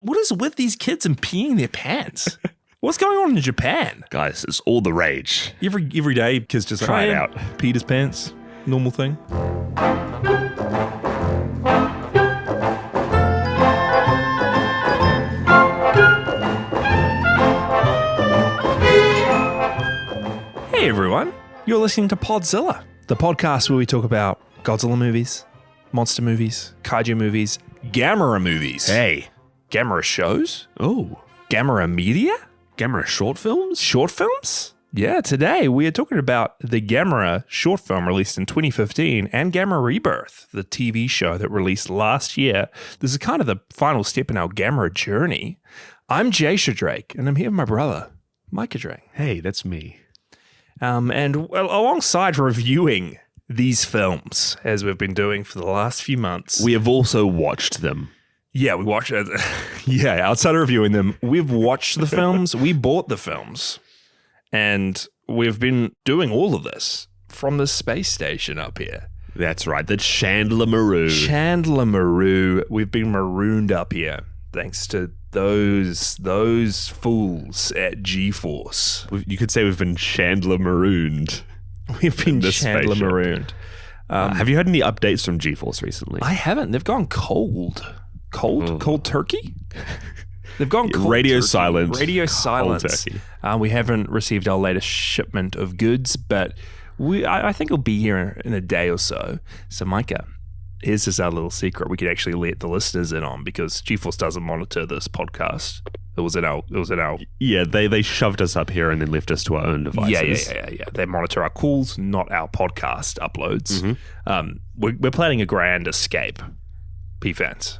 What is with these kids and peeing their pants? What's going on in Japan? Guys, it's all the rage. Every day, kids just Try it out. Peed his pants. Normal thing. Hey everyone, you're listening to Podzilla, the podcast where we talk about Godzilla movies, monster movies, kaiju movies, Gamera movies. Hey. Gamera shows? Oh. Gamera media? Gamera short films? Short films? Yeah, today we are talking about the Gamera short film released in 2015 and Gamera Rebirth, the TV show that released last year. This is kind of the final step in our Gamera journey. I'm Jaysha Drake, and I'm here with my brother, Micah Drake. Hey, that's me. And alongside reviewing these films, as we've been doing for the last few months. We have also watched them. Yeah, we watched it. Yeah, outside of reviewing them, we've watched the films, we bought the films, and we've been doing all of this from the space station up here. That's right, the Chandler Maru. Chandler Maru. We've been marooned up here, thanks to those fools at G-Force. You could say we've been Chandler Marooned. We've been Chandler Marooned. Have you had any updates from G-Force recently? I haven't. They've gone cold. Cold turkey? They've gone cold Radio turkey. silent. Radio Cold silence. turkey. We haven't received our latest shipment of goods, but I think it'll be here in a day or so. So, Micah, here's just our little secret we could actually let the listeners in on, because G-Force doesn't monitor this podcast. It was in our Yeah, they shoved us up here and then left us to our own devices. Yeah. They monitor our calls, not our podcast uploads. We're planning a grand escape, P-fans.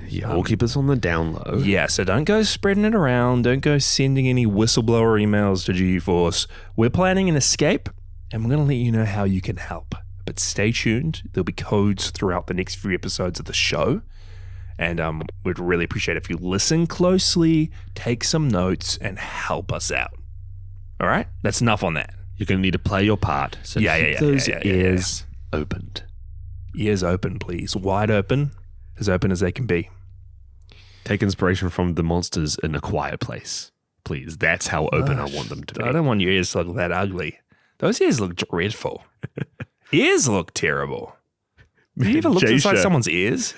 Yeah, we'll keep us on the down low. Yeah, so don't go spreading it around. Don't go sending any whistleblower emails to G-Force. We're planning an escape, and we're going to let you know how you can help. But stay tuned. There'll be codes throughout the next few episodes of the show. And we'd really appreciate it if you listen closely, take some notes, and help us out. All right? That's enough on that. You're going to need to play your part. So keep those ears opened. Ears open, please. Wide open as they can be. Take inspiration from the monsters in A Quiet Place. Please. That's how open I want them to be. I don't want your ears to look that ugly. Those ears look dreadful. Ears look terrible. Have you ever looked inside someone's ears?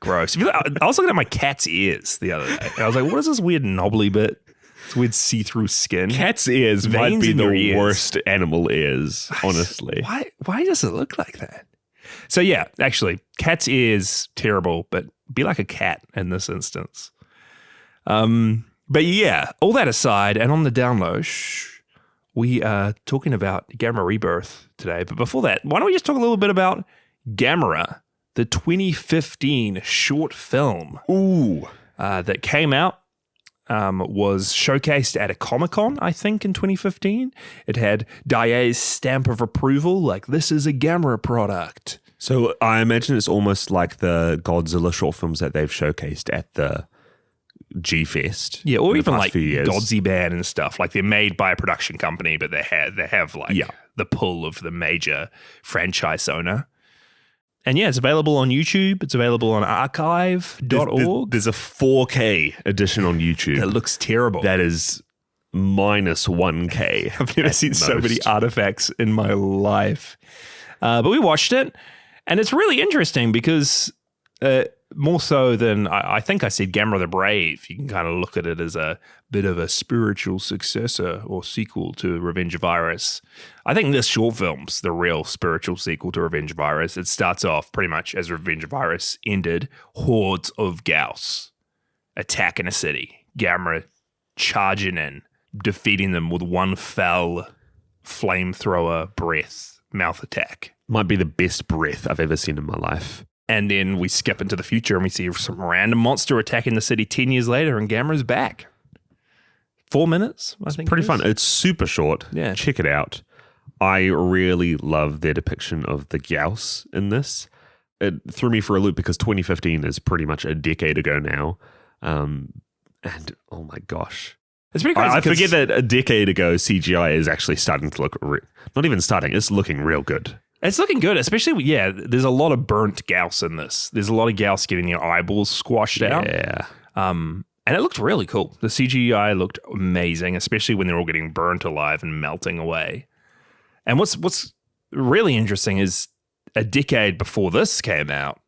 Gross. I was looking at my cat's ears the other day. And I was like, what is this weird knobbly bit? This weird see-through skin. Cat's ears might Veins be in the your ears. worst animal ears, honestly. Why does it look like that? So yeah, actually, cat's ears, terrible, but be like a cat in this instance. But yeah, all that aside, and on the down low, we are talking about Gamera Rebirth today. But before that, why don't we just talk a little bit about Gamera, the 2015 short film that came out, was showcased at a Comic-Con, I think, in 2015. It had Daiei's stamp of approval, like, this is a Gamera product. So I imagine it's almost like the Godzilla short films that they've showcased at the G-Fest. Yeah, or even like Godzilla Band and stuff. Like, they're made by a production company, but they have like the pull of the major franchise owner. And yeah, it's available on YouTube. It's available on archive.org. There's a 4K edition on YouTube. That looks terrible. That is minus 1K. I've never seen so many artifacts in my life. But we watched it, and it's really interesting because more so than, I think I said Gamera the Brave, you can kind of look at it as a bit of a spiritual successor or sequel to Revenge of Virus. I think this short film's the real spiritual sequel to Revenge of Virus. It starts off pretty much as Revenge of Virus ended. Hordes of Gauss attacking a city. Gamera charging in, defeating them with one fell flamethrower breath mouth attack. Might be the best breath I've ever seen in my life. And then we skip into the future and we see some random monster attacking the city 10 years later, and Gamera's back. 4 minutes, I think. Pretty fun. It's super short. Yeah. Check it out. I really love their depiction of the Gauss in this. It threw me for a loop because 2015 is pretty much a decade ago now. And oh my gosh. It's pretty crazy. I forget that a decade ago, CGI is actually starting to look, not even starting, it's looking real good. It's looking good, especially, there's a lot of burnt Gauss in this. There's a lot of Gauss getting your eyeballs squashed out. Yeah. And it looked really cool. The CGI looked amazing, especially when they're all getting burnt alive and melting away. And what's really interesting is a decade before this came out,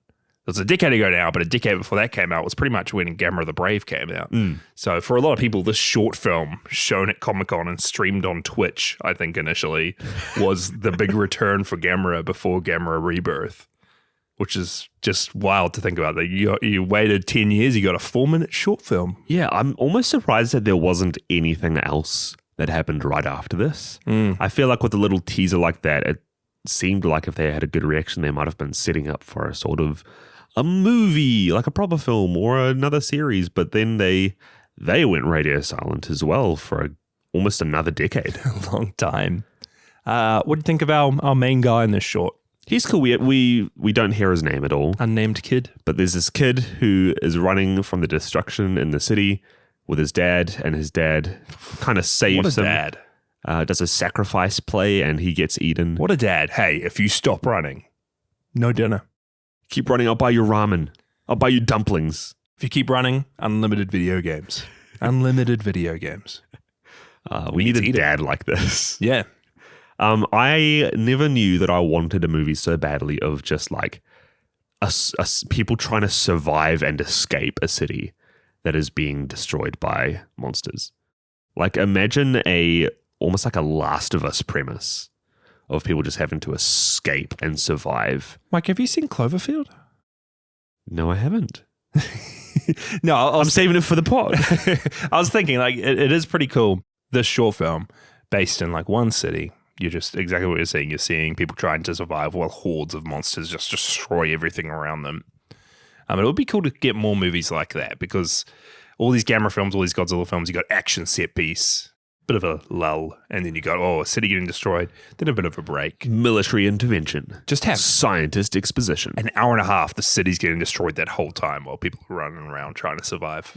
it was a decade ago now, but a decade before that came out was pretty much when Gamera the Brave came out. So for a lot of people, this short film shown at Comic-Con and streamed on Twitch, I think initially, was the big return for Gamera before Gamera Rebirth, which is just wild to think about. That you waited 10 years, you got a 4-minute short film. Yeah, I'm almost surprised that there wasn't anything else that happened right after this. I feel like with a little teaser like that, it seemed like if they had a good reaction, they might have been setting up for a sort of a movie, like a proper film or another series, but then they went radio silent as well for almost another decade. A long time. What do you think of our main guy in this short? He's cool. We don't hear his name at all. Unnamed kid. But there's this kid who is running from the destruction in the city with his dad, and his dad kind of saves him. What a dad. Does a sacrifice play, and he gets eaten. What a dad. Hey, if you stop running, no dinner. Keep running, I'll buy you ramen. I'll buy you dumplings. If you keep running, unlimited video games. Unlimited video games. We need a dad like this. Yeah. I never knew that I wanted a movie so badly of just like people trying to survive and escape a city that is being destroyed by monsters. Like imagine almost like a Last of Us premise of people just having to escape and survive. Mike, have you seen Cloverfield? No, I haven't. No, I'm saving it for the pod. I was thinking like it is pretty cool. This short film based in like one city. You're just exactly what you're saying. You're seeing people trying to survive while hordes of monsters just destroy everything around them. It would be cool to get more movies like that because all these Gamera films, all these Godzilla films, you got action set piece, bit of a lull, and then you got, a city getting destroyed, then a bit of a break. Military intervention. Just have scientist exposition. An hour and a half, the city's getting destroyed that whole time while people are running around trying to survive.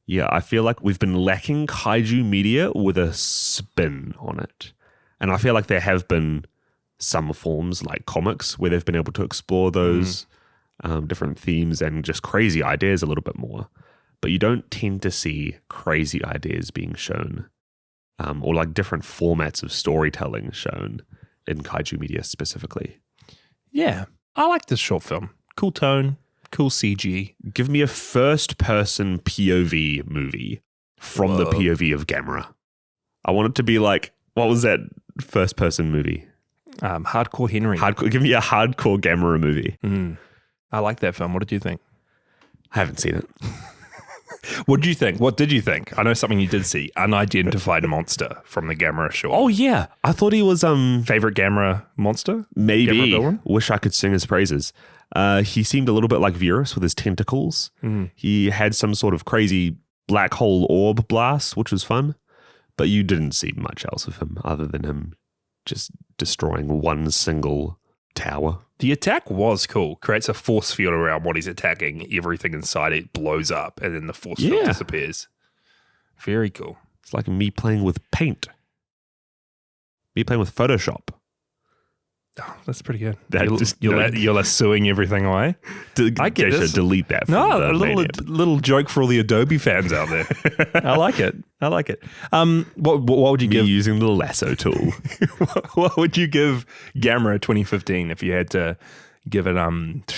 Yeah, I feel like we've been lacking kaiju media with a spin on it. And I feel like there have been some forms like comics where they've been able to explore those different themes and just crazy ideas a little bit more. But you don't tend to see crazy ideas being shown or like different formats of storytelling shown in kaiju media specifically. Yeah, I like this short film. Cool tone, cool CG. Give me a first-person POV movie from the POV of Gamera. I want it to be like, what was that first-person movie? Hardcore Henry. Give me a hardcore Gamera movie. I like that film. What did you think? I haven't seen it. What did you think? What did you think? I know something you did see. Unidentified monster from the Gamera short. Oh, yeah. I thought he was... Favorite Gamera monster? Maybe. Gamera villain? Wish I could sing his praises. He seemed a little bit like Virus with his tentacles. He had some sort of crazy black hole orb blast, which was fun. But you didn't see much else of him other than him just destroying one single tower. The attack was cool. Creates a force field around what he's attacking. Everything inside it blows up and then the force field disappears. Very cool. It's like me playing with paint. Me playing with Photoshop. Oh, that's pretty good. You're suing everything away. I get this. Delete that. From a little joke for all the Adobe fans out there. I like it. What would you give using the lasso tool? What would you give Gamera 2015 if you had to give it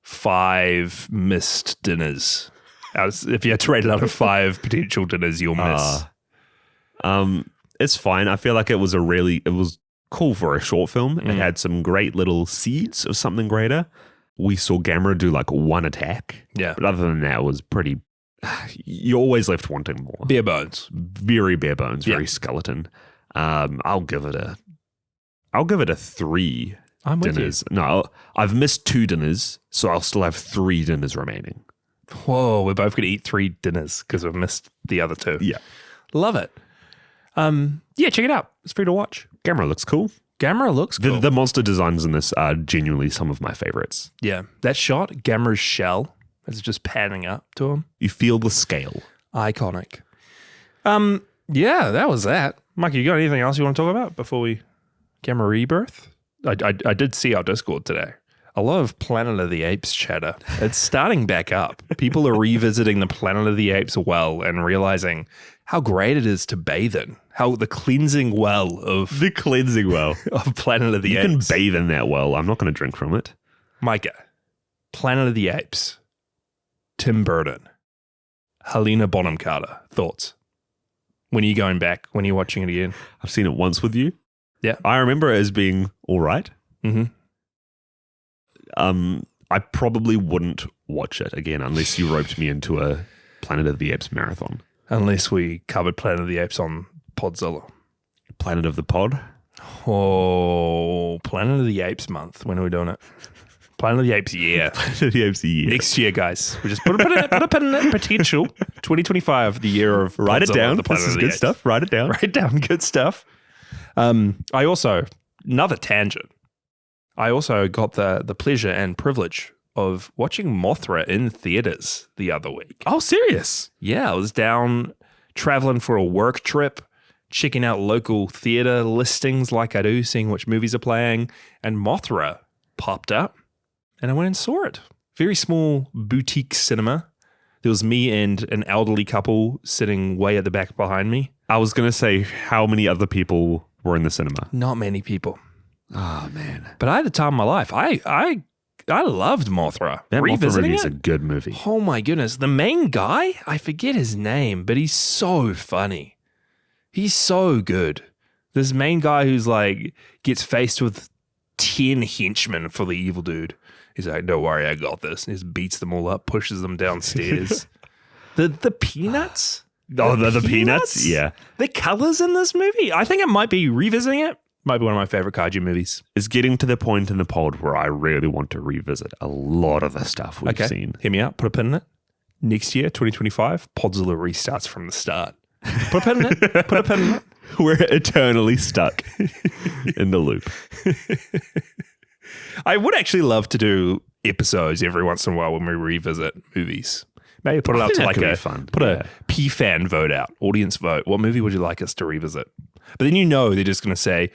5 missed dinners? If you had to rate it out of 5 potential dinners you'll miss. It's fine. I feel like it was cool for a short film. It had some great little seeds of something greater. We saw Gamera do like one attack. Yeah. But other than that, it was pretty... You're always left wanting more. Bare bones. Very bare bones. Very skeleton. I'll give it a 3 I'm dinners. With you. No, I've missed 2 dinners, so I'll still have 3 dinners remaining. Whoa, we're both going to eat 3 dinners because we've missed the other 2. Yeah. Love it. Check it out. It's free to watch. Gamera looks cool. Gamera looks cool. The monster designs in this are genuinely some of my favorites. Yeah. That shot, Gamera's shell, is just panning up to him. You feel the scale. Iconic. That was that. Mike, you got anything else you want to talk about before we Gamera Rebirth? I did see our Discord today. A lot of Planet of the Apes chatter. It's starting back up. People are revisiting the Planet of the Apes well and realizing how great it is to bathe in. How the cleansing well of Planet of the Apes. You can bathe in that well. I'm not going to drink from it. Micah, Planet of the Apes, Tim Burton, Helena Bonham Carter. Thoughts? When are you going back? When are you watching it again? I've seen it once with you. Yeah. I remember it as being all right. Mm-hmm. I probably wouldn't watch it again unless you roped me into a Planet of the Apes marathon. Unless we covered Planet of the Apes on Podzilla. Planet of the Pod? Oh, Planet of the Apes month. When are we doing it? Planet of the Apes year. Planet of the Apes year. Next year, guys. We just put a pin in it. Potential. 2025, the year of Write it Podzilla, down. the Planet This of is the good Apes. stuff. Write it down. Write it down. Good stuff. I also, another tangent. I also got the pleasure and privilege of watching Mothra in theaters the other week. Oh, serious? Yeah, I was down traveling for a work trip, checking out local theater listings like I do, seeing which movies are playing, and Mothra popped up, and I went and saw it. Very small boutique cinema. There was me and an elderly couple sitting way at the back behind me. I was going to say, how many other people were in the cinema? Not many people. Oh, man. But I had the time of my life. I loved Mothra. That Mothra Revisiting movie is it? a good movie. Oh my goodness. The main guy, I forget his name, but he's so funny. He's so good. This main guy who's like gets faced with 10 henchmen for the evil dude. He's like, don't worry, I got this. And he just beats them all up, pushes them downstairs. The peanuts? Oh, the peanuts? Yeah. The colors in this movie? I think it might be revisiting it. Might be one of my favorite kaiju movies. It's getting to the point in the pod where I really want to revisit a lot of the stuff we've seen. Hear me out. Put a pin in it. Next year, 2025, Podzilla restarts from the start. Put a pin in it. Put a pin in it. We're eternally stuck in the loop. I would actually love to do episodes every once in a while when we revisit movies. Maybe put it out to like a PFan vote out, audience vote. What movie would you like us to revisit? But then they're just going to say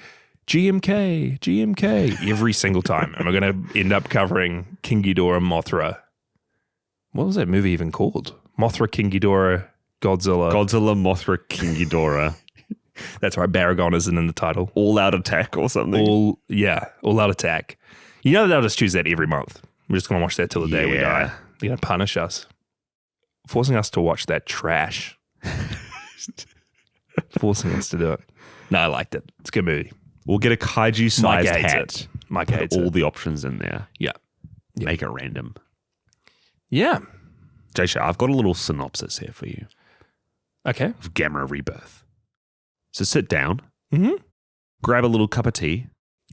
GMK every single time. And we're going to end up covering King Ghidorah, Mothra. What was that movie even called? Mothra, King Ghidorah, Godzilla. Godzilla, Mothra, King Ghidorah. That's right. Baragon isn't in the title. All Out Attack or something. All Out Attack. You know they'll just choose that every month. We're just going to watch that till the day we die. They're going to punish us. Forcing us to watch that trash. Forcing us to do it. No, I liked it. It's a good movie. We'll get a kaiju-sized hat. Mike Put hates all it. the options in there. Yeah. Make it random. Yeah. Jaysha, I've got a little synopsis here for you Okay. of Gamera Rebirth. So sit down. Mm-hmm. Grab a little cup of tea.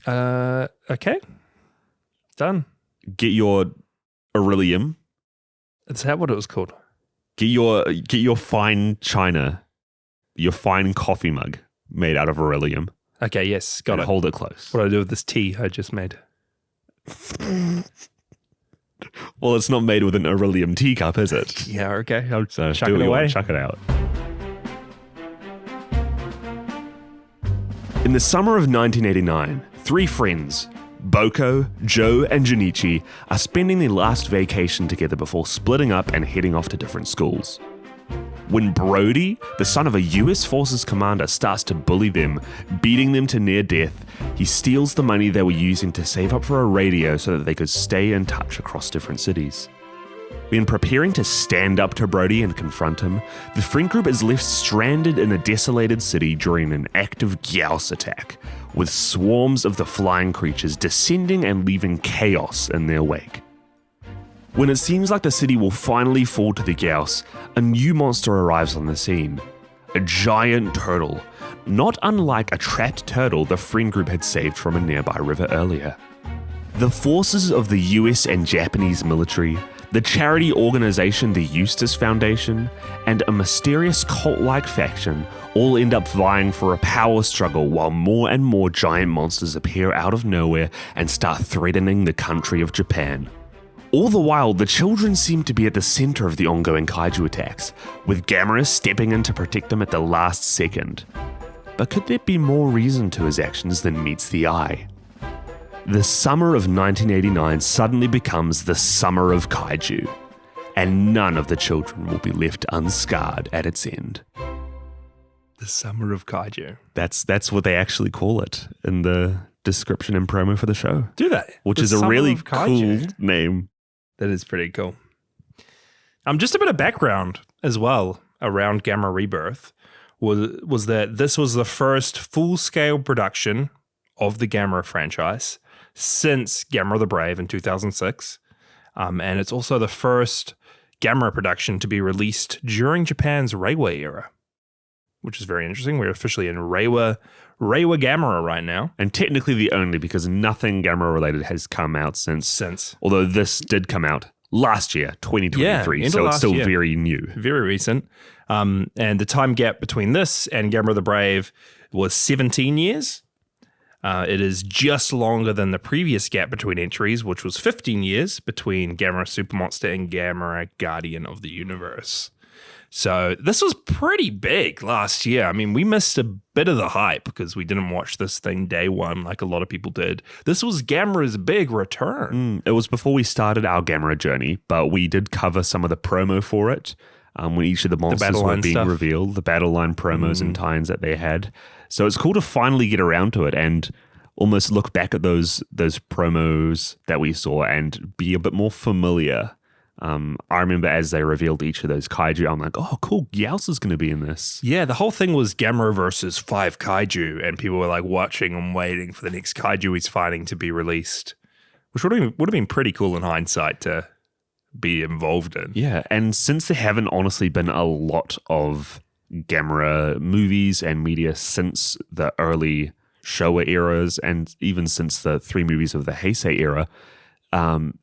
Okay. Done. Get your Aurelium. Is that what it was called? Get your fine china, your fine coffee mug made out of Aurelium. Okay, yes. Got and it. Hold it close. What do I do with this tea I just made? Well, it's not made with an Aurelium teacup, is it? Yeah, okay. I'll So chuck do it what you away. want, chuck it out. In the summer of 1989, three friends, Boko, Joe, and Junichi, are spending their last vacation together before splitting up and heading off to different schools. When Brody, the son of a US Forces commander, starts to bully them, beating them to near death, he steals the money they were using to save up for a radio so that they could stay in touch across different cities. When preparing to stand up to Brody and confront him, the friend group is left stranded in a desolated city during an active Gyaos attack, with swarms of the flying creatures descending and leaving chaos in their wake. When it seems like the city will finally fall to the Gyaos, a new monster arrives on the scene. A giant turtle, not unlike a trapped turtle the friend group had saved from a nearby river earlier. The forces of the US and Japanese military, the charity organization the Eustace Foundation, and a mysterious cult-like faction all end up vying for a power struggle while more and more giant monsters appear out of nowhere and start threatening the country of Japan. All the while, the children seem to be at the center of the ongoing kaiju attacks, with Gamera stepping in to protect them at the last second. But could there be more reason to his actions than meets the eye? The summer of 1989 suddenly becomes the summer of kaiju, and none of the children will be left unscarred at its end. The summer of kaiju. That's what they actually call it in the description and promo for the show. Do they? Which The is a summer really of kaiju. cool name. That is pretty cool. Just a bit of background as well around Gamera Rebirth was that this was the first full-scale production of the Gamera franchise since Gamera the Brave in 2006. And it's also the first Gamera production to be released during Japan's Reiwa era, which is very interesting. We're officially in Reiwa Gamera right now. And technically the only, because nothing Gamera related has come out since. Although this did come out last year, 2023. Yeah, so it's still year. very new. Very recent. And the time gap between this and Gamera the Brave was 17 years. It is just longer than the previous gap between entries, which was 15 years between Gamera Super Monster and Gamera Guardian of the Universe. So this was pretty big last year. I mean, we missed a bit of the hype because we didn't watch this thing day one like a lot of people did. This was Gamera's big return. It was before we started our Gamera journey, but we did cover some of the promo for it when each of the monsters were being revealed, the battle line promos and tie-ins that they had. So it's cool to finally get around to it and almost look back at those promos that we saw and be a bit more familiar. I remember as they revealed each of those kaiju, I'm like, oh, cool, Gyaos is going to be in this. Yeah, the whole thing was Gamera versus 5 kaiju, and people were like watching and waiting for the next kaiju he's fighting to be released, which would have been pretty cool in hindsight to be involved in. Yeah, and since there haven't honestly been a lot of Gamera movies and media since the early Showa eras, and even since the 3 movies of the Heisei era,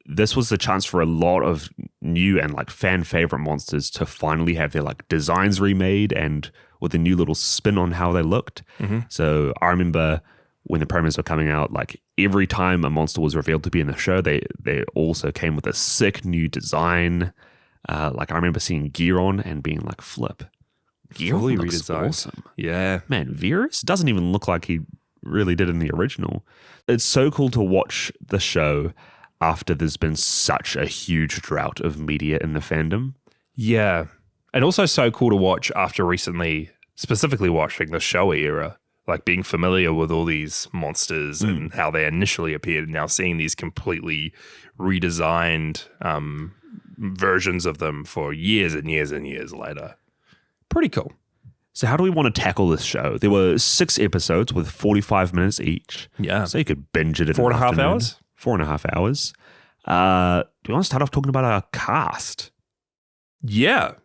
this was the chance for a lot of new and like fan favorite monsters to finally have their like designs remade and with a new little spin on how they looked. So I remember when the promos were coming out, like every time a monster was revealed to be in the show, they also came with a sick new design. Like I remember seeing Giron and being like, flip. Fully Giron looks redesigned. awesome. Yeah. Man, Virus doesn't even look like he really did in the original. It's so cool to watch the show after there's been such a huge drought of media in the fandom. Yeah. And also so cool to watch after recently, specifically watching the Showa era, like being familiar with all these monsters and how they initially appeared, and now seeing these completely redesigned versions of them for years and years and years later. Pretty cool. So how do we want to tackle this show? There were 6 episodes with 45 minutes each. Yeah. So you could binge it in 4.5 hours? 4.5 hours. Do you want to start off talking about our cast? Yeah.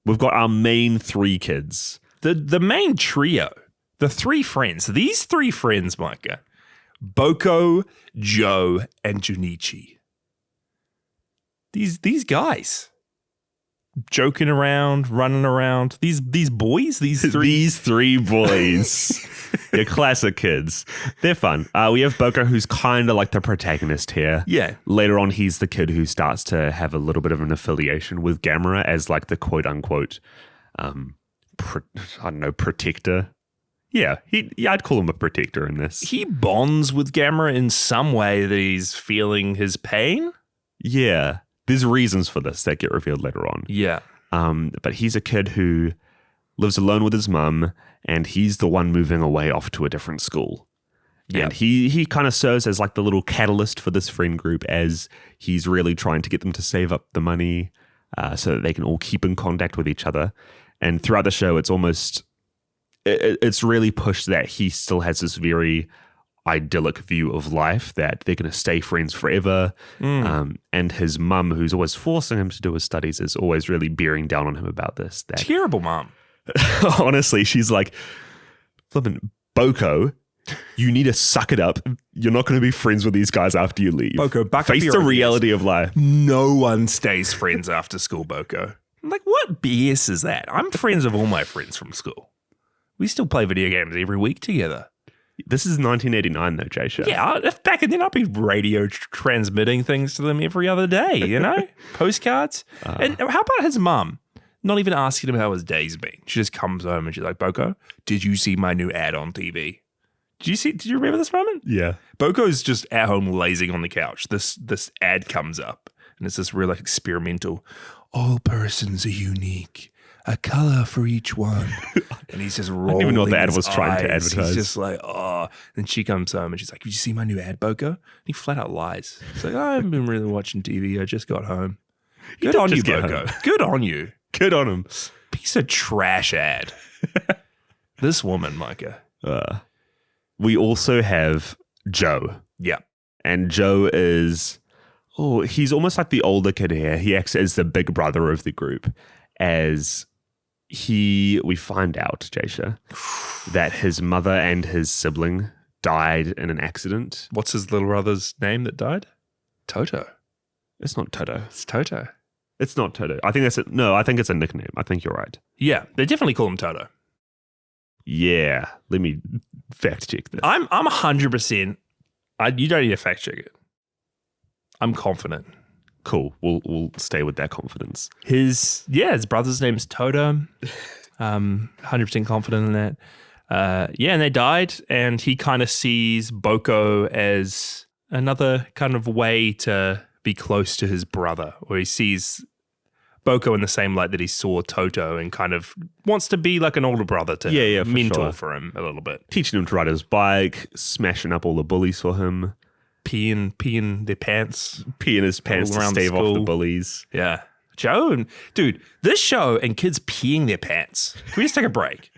We've got our main 3 kids. The main trio, the 3 friends. These 3 friends, Micah. Boko, Joe, and Junichi. These guys. Joking around, running around. These boys, these 3. These 3 boys. Your classic kids. They're fun. We have Boko, who's kind of like the protagonist here. Yeah. Later on, he's the kid who starts to have a little bit of an affiliation with Gamera as like the quote-unquote, protector. Yeah, I'd call him a protector in this. He bonds with Gamera in some way that he's feeling his pain. Yeah. There's reasons for this that get revealed later on. Yeah. But he's a kid who lives alone with his mum, and he's the one moving away off to a different school. Yeah. And he kind of serves as like the little catalyst for this friend group as he's really trying to get them to save up the money so that they can all keep in contact with each other. And throughout the show, it's almost, it's really pushed that he still has this very idyllic view of life that they're going to stay friends forever. And his mum, who's always forcing him to do his studies, is always really bearing down on him about this. That, Terrible mom. honestly, she's like, flippin' Boko, you need to suck it up. You're not going to be friends with these guys after you leave. Boko, back up Face your the ideas. reality of life. No one stays friends after school, Boko. I'm like, what BS is that? I'm friends with all my friends from school. We still play video games every week together. This is 1989 though, Jay Show. Yeah, if back then I'd be radio transmitting things to them every other day, you know? Postcards. And how about his mum? Not even asking him how his day's been. She just comes home and she's like, Boko, did you see my new ad on TV? Did you remember this moment? Yeah. Boko's just at home lazing on the couch. This ad comes up, and it's this real like experimental. All persons are unique. A color for each one. And he's just rolling. I didn't even know what the ad was trying to advertise. He's just like, oh. Then she comes home and she's like, did you see my new ad, Boko? And he flat out lies. He's like, I haven't been really watching TV. I just got home. Good on you, Boko. Good on you. Good on him. Piece of trash ad. This woman, Micah. We also have Joe. Yeah. And Joe is, he's almost like the older kid here. He acts as the big brother of the group. As we find out, Jasha, that his mother and his sibling died in an accident. What's his little brother's name that died? Toto. It's not Toto. It's Toto. It's not Toto. I think I think it's a nickname. I think you're right. Yeah, they definitely call him Toto. Yeah. Let me fact check this. I'm 100%. You don't need to fact check it. I'm confident. Cool. We'll stay with that confidence. His brother's name's Toto. 100% confident in that. And they died, and he kind of sees Boko as another kind of way to be close to his brother, or he sees Boko in the same light that he saw Toto, and kind of wants to be like an older brother to mentor for him a little bit. Teaching him to ride his bike, smashing up all the bullies for him. Peeing their pants. Peeing his pants to stave off the bullies. Yeah. Joe, and dude, this show and kids peeing their pants. Can we just take a break?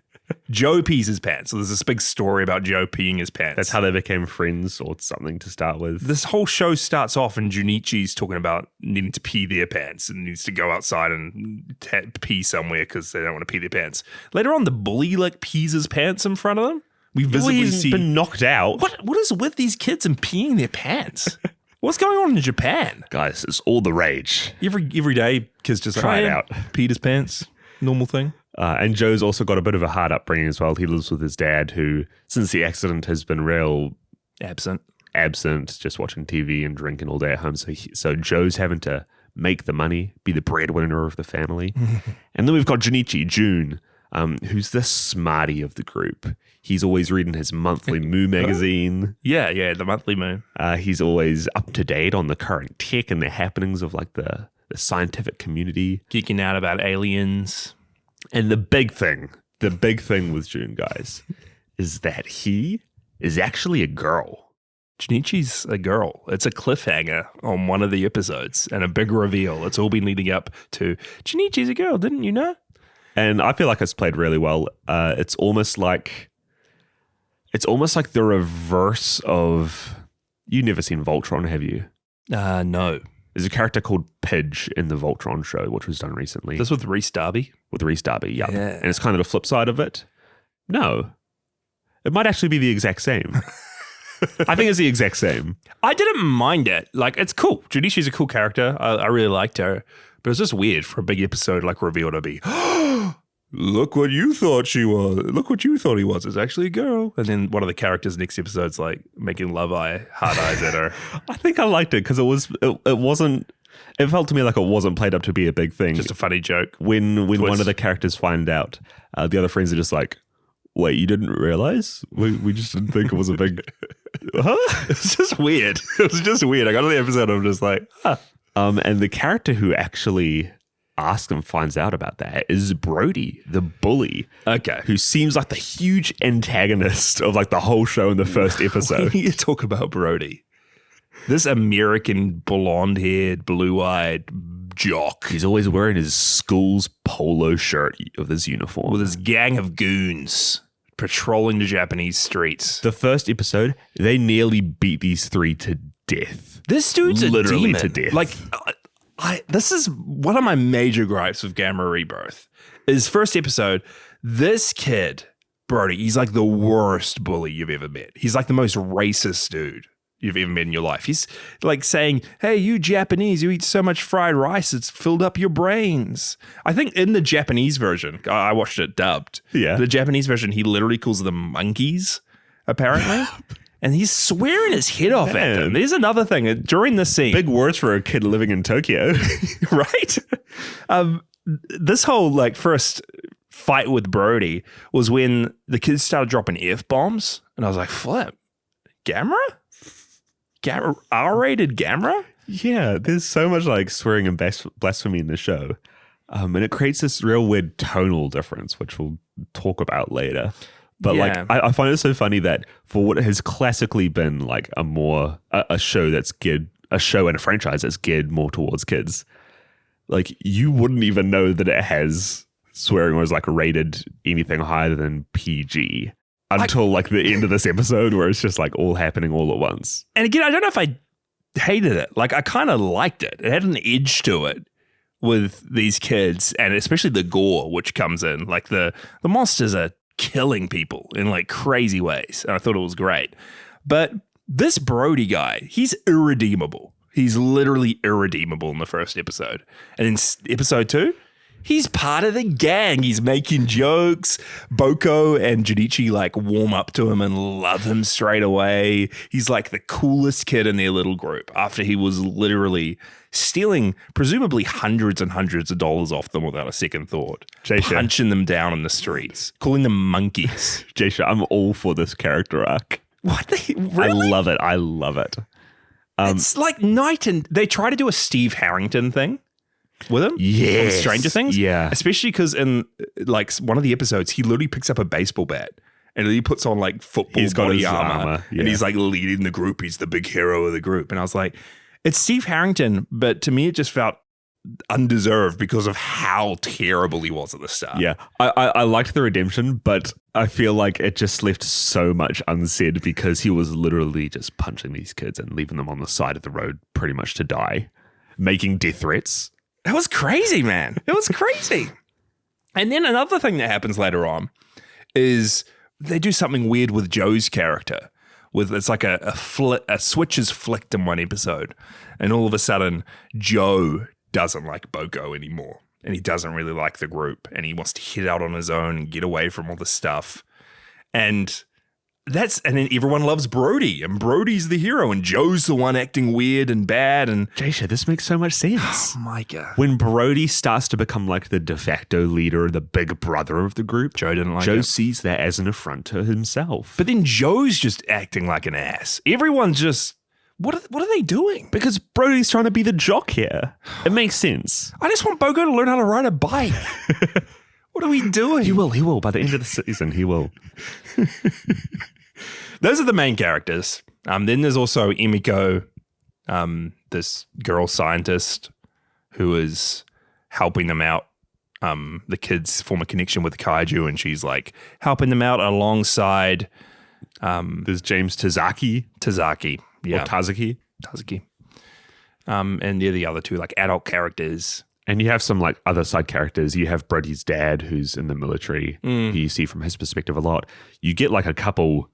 Joe pees his pants. So there's this big story about Joe peeing his pants. That's how they became friends or something to start with. This whole show starts off and Junichi's talking about needing to pee their pants and needs to go outside and pee somewhere because they don't want to pee their pants. Later on, the bully like pees his pants in front of them. We visibly see been knocked out. What is with these kids and peeing their pants? What's going on in Japan? Guys, it's all the rage. Every day, kids just try it out. Peed his pants. Normal thing. And Joe's also got a bit of a hard upbringing as well. He lives with his dad, who, since the accident, has been real absent, just watching TV and drinking all day at home. So Joe's having to make the money, be the breadwinner of the family. And then we've got June, who's the smarty of the group. He's always reading his monthly Moo magazine. Yeah, the monthly Moo. He's always up to date on the current tech and the happenings of like the scientific community. Geeking out about aliens. And the big thing with June, guys, is that he is actually a girl. Junichi's a girl. It's a cliffhanger on one of the episodes and a big reveal. It's all been leading up to Junichi's a girl, didn't you know? And I feel like it's played really well. It's almost like the reverse of, you've never seen Voltron, have you? No. There's a character called Pidge in the Voltron show, which was done recently. This with Rhys Darby? With Rhys Darby, yeah. And it's kind of the flip side of it. No. It might actually be the exact same. I think it's the exact same. I didn't mind it. Like, it's cool. Junichi's a cool character. I really liked her. But it's just weird for a big episode like reveal to be, look what you thought she was. Look what you thought he was. It's actually a girl. And then one of the characters next episode's like making hard eyes at her. I think I liked it because it felt to me like it wasn't played up to be a big thing. Just a funny joke. When one of the characters find out, the other friends are just like, wait, you didn't realize? We just didn't think it was a big... Huh? It's just weird. It was just weird. I got to the episode, I'm just like, huh. And the character who actually asks and finds out about that is Brody, the bully. Okay. Who seems like the huge antagonist of like the whole show in the first episode. We need to talk about Brody. This American blonde-haired, blue-eyed jock. He's always wearing his school's polo shirt of his uniform. With his gang of goons patrolling the Japanese streets. The first episode, they nearly beat these three to death. This dude's literally a demon. To death. Like, this is one of my major gripes with Gamera Rebirth. Is first episode, this kid, Brody, he's like the worst bully you've ever met. He's like the most racist dude you've ever met in your life. He's like saying, hey, you Japanese, you eat so much fried rice, it's filled up your brains. I think in the Japanese version, I watched it dubbed. Yeah. The Japanese version, he literally calls them monkeys, apparently. And he's swearing his head off at them. There's another thing during this scene. Big words for a kid living in Tokyo. Right? This whole like first fight with Brody was when the kids started dropping F-bombs And I was like, flip, Gamera? R-rated Gamera? Yeah, there's so much like swearing and blasphemy in the show. And it creates this real weird tonal difference, which we'll talk about later. But like, I find it so funny that for what has classically been like a show that's geared, a show and a franchise that's geared more towards kids, like you wouldn't even know that it has swearing or is like rated anything higher than PG until like the end of this episode where it's just like all happening all at once. And again, I don't know if I hated it. Like I kind of liked it. It had an edge to it with these kids, and especially the gore which comes in. Like the monsters are killing people in like crazy ways, and I thought it was great. But this Brody guy, he's irredeemable. He's literally irredeemable in the first episode. And in episode 2, he's part of the gang. He's making jokes. Boko and Junichi like warm up to him and love him straight away. He's like the coolest kid in their little group after he was literally stealing presumably hundreds and hundreds of dollars off them without a second thought. Punching them down in the streets, calling them monkeys. Jaysha, I'm all for this character arc. What? Really? I love it. It's like they try to do a Steve Harrington thing with him. Yes. From Stranger Things. Yeah. Especially because in like one of the episodes, he literally picks up a baseball bat and he puts on like football body armor. Yeah. And he's like leading the group. He's the big hero of the group. And I was like, it's Steve Harrington, but to me, it just felt undeserved because of how terrible he was at the start. Yeah, I liked the redemption, but I feel like it just left so much unsaid because he was literally just punching these kids and leaving them on the side of the road pretty much to die, making death threats. It was crazy, man. It was crazy. And then another thing that happens later on is they do something weird with Joe's character. It's like a switch is flicked in one episode, and all of a sudden Joe doesn't like Boko anymore, and he doesn't really like the group, and he wants to hit out on his own and get away from all the stuff. And then everyone loves Brody, and Brody's the hero, and Joe's the one acting weird and bad. And Jaysha, this makes so much sense. Oh my God. When Brody starts to become like the de facto leader, the big brother of the group, Joe didn't like Joe it. sees that as an affront to himself. But then Joe's just acting like an ass. Everyone's just, what are they doing? Because Brody's trying to be the jock here. It makes sense. I just want Boko to learn how to ride a bike. What are we doing? He will. By the end of the season, he will. Those are the main characters. Then there's also Emiko, this girl scientist who is helping them out. The kids form a connection with the kaiju, and she's like helping them out alongside. There's James Tazaki. Yeah. Or Tazuki. And they're the other two like adult characters. And you have some like other side characters. You have Brody's dad, who's in the military, who you see from his perspective a lot. You get like a couple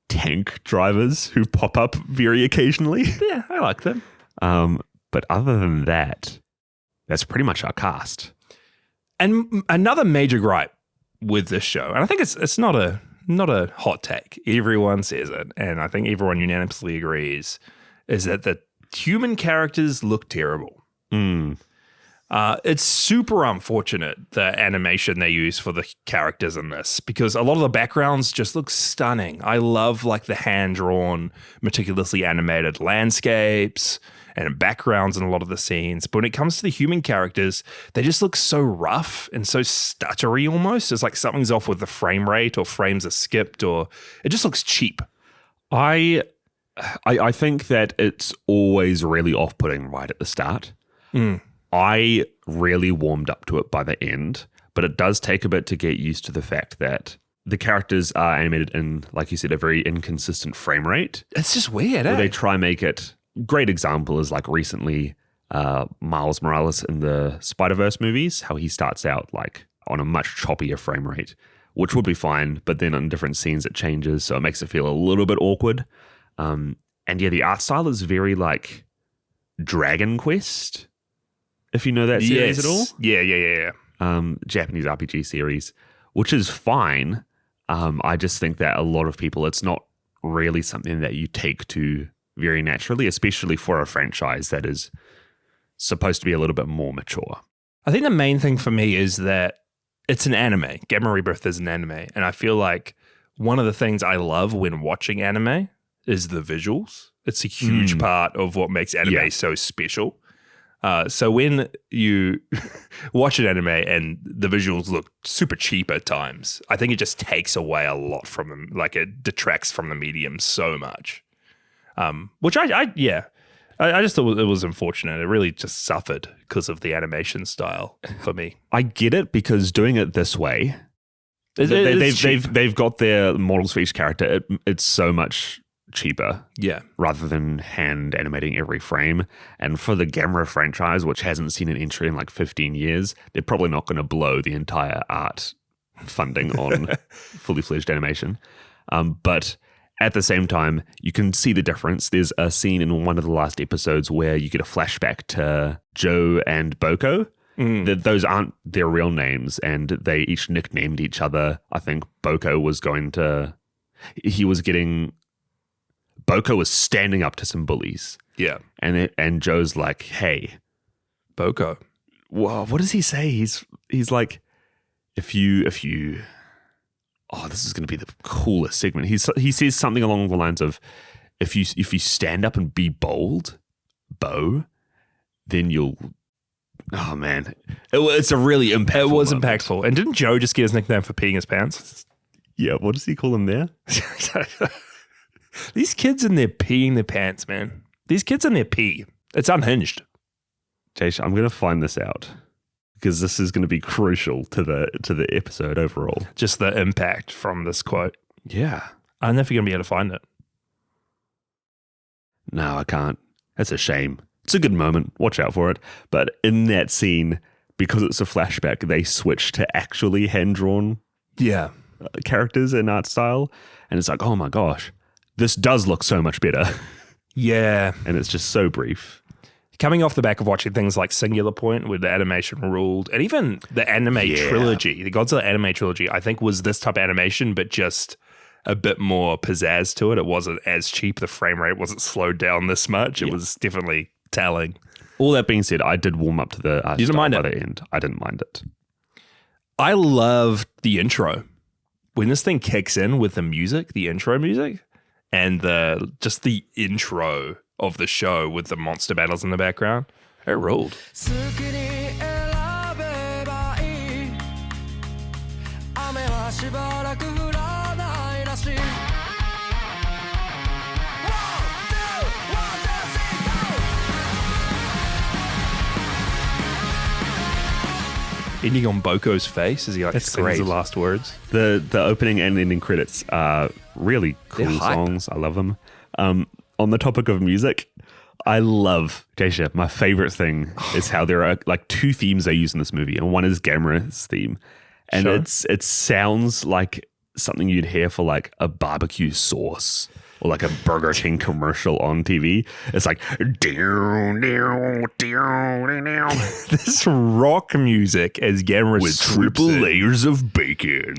tank drivers who pop up very occasionally. Yeah, I like them. But other than that, that's pretty much our cast. And another major gripe with this show, and I think it's not a hot take. Everyone says it, and I think everyone unanimously agrees, is that the human characters look terrible. It's super unfortunate, the animation they use for the characters in this, because a lot of the backgrounds just look stunning. I love like the hand-drawn, meticulously animated landscapes and backgrounds in a lot of the scenes. But when it comes to the human characters, they just look so rough and so stuttery almost. It's like something's off with the frame rate, or frames are skipped, or it just looks cheap. I think that it's always really off-putting right at the start. I really warmed up to it by the end, but it does take a bit to get used to the fact that the characters are animated in, like you said, a very inconsistent frame rate. It's just weird, They try and make it. Great example is like recently Miles Morales in the Spider-Verse movies, how he starts out like on a much choppier frame rate, which would be fine, but then in different scenes it changes, so it makes it feel a little bit awkward. And yeah, the art style is very like Dragon Quest, if you know that series at all. Yeah. Japanese RPG series, which is fine. I just think that a lot of people, it's not really something that you take to very naturally, especially for a franchise that is supposed to be a little bit more mature. I think the main thing for me is that it's an anime. Gamera Rebirth is an anime. And I feel like one of the things I love when watching anime is the visuals. It's a huge part of what makes anime so special. So when you watch an anime and the visuals look super cheap at times, I think it just takes away a lot from them. Like it detracts from the medium so much. Which I just thought it was unfortunate. It really just suffered because of the animation style for me. I get it because doing it this way, they've got their models for each character. It's so much cheaper, rather than hand animating every frame. And for the Gamera franchise, which hasn't seen an entry in like 15 years, they're probably not going to blow the entire art funding on fully fledged animation. But at the same time, you can see the difference. There's a scene in one of the last episodes where you get a flashback to Joe and Boko. Those aren't their real names, and they each nicknamed each other. I think Boko was standing up to some bullies. Yeah. And Joe's like, hey, Boko. Well, what does he say? He's like, if you this is going to be the coolest segment. He says something along the lines of, if you stand up and be bold, Bo, then you'll. Oh man, it's a really impactful. It was moment. impactful. And didn't Joe just get his nickname for peeing his pants? Yeah. What does he call him there? These kids in there peeing their pants, man. These kids in their pee. It's unhinged. Jason, I'm going to find this out because this is going to be crucial to the episode overall. Just the impact from this quote. Yeah. I don't know if you're going to be able to find it. No, I can't. That's a shame. It's a good moment. Watch out for it. But in that scene, because it's a flashback, they switch to actually hand-drawn characters and art style. And it's like, oh my gosh. This does look so much better. Yeah. And it's just so brief. Coming off the back of watching things like Singular Point, where the animation ruled, and even the anime trilogy, the Godzilla anime trilogy, I think was this type of animation, but just a bit more pizzazz to it. It wasn't as cheap. The frame rate wasn't slowed down this much. It was definitely telling. All that being said, I did warm up to the art you didn't mind by it. the end. I didn't mind it. I loved the intro. When this thing kicks in with the music, the intro music, and the intro of the show with the monster battles in the background, it ruled. Ending on Boko's face as he sings the last words. The opening and ending credits are really cool songs. I love them. On the topic of music, I love, Jasha, my favorite thing is how there are like two themes they use in this movie, and one is Gamera's theme. And it sounds like something you'd hear for like a barbecue sauce or like a Burger King commercial on TV. It's like this rock music as Gamera with triple layers of bacon.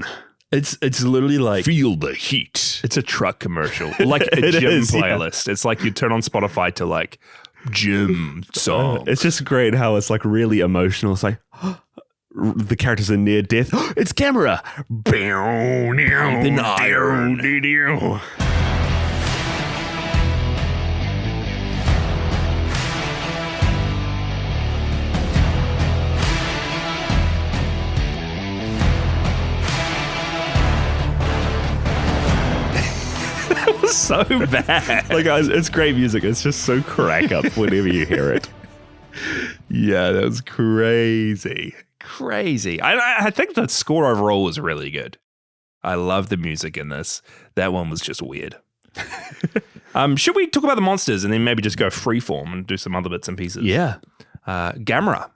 It's literally like feel the heat. It's a truck commercial, like a gym playlist. It's like you turn on Spotify to like gym songs. It's just great how it's like really emotional. It's like the characters are near death. It's Gamera. Pumping iron. So bad. Like, guys, it's great music. It's just so crack up whenever you hear it. Yeah, that was crazy. I think the score overall was really good. I love the music in this. That one was just weird. Should we talk about the monsters and then maybe just go freeform and do some other bits and pieces? Yeah. Gamera.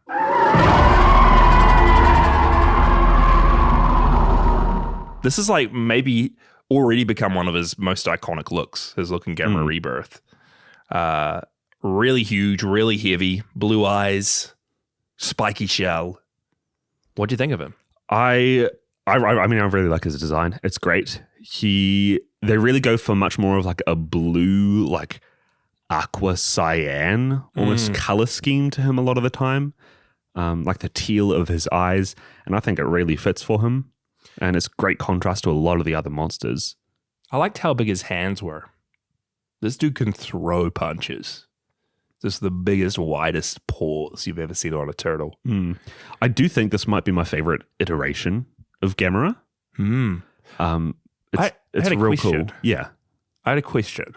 This is like maybe already become one of his most iconic looks, his look in Gamera Rebirth. Really huge, really heavy, blue eyes, spiky shell. What do you think of him? I mean, I really like his design. It's great. They really go for much more of like a blue, like aqua cyan, almost color scheme to him a lot of the time. Like the teal of his eyes. And I think it really fits for him. And it's great contrast to a lot of the other monsters. I liked how big his hands were. This dude can throw punches. Just the biggest, widest paws you've ever seen on a turtle. I do think this might be my favorite iteration of Gamera. It's had a real question. cool. Yeah. I had a question.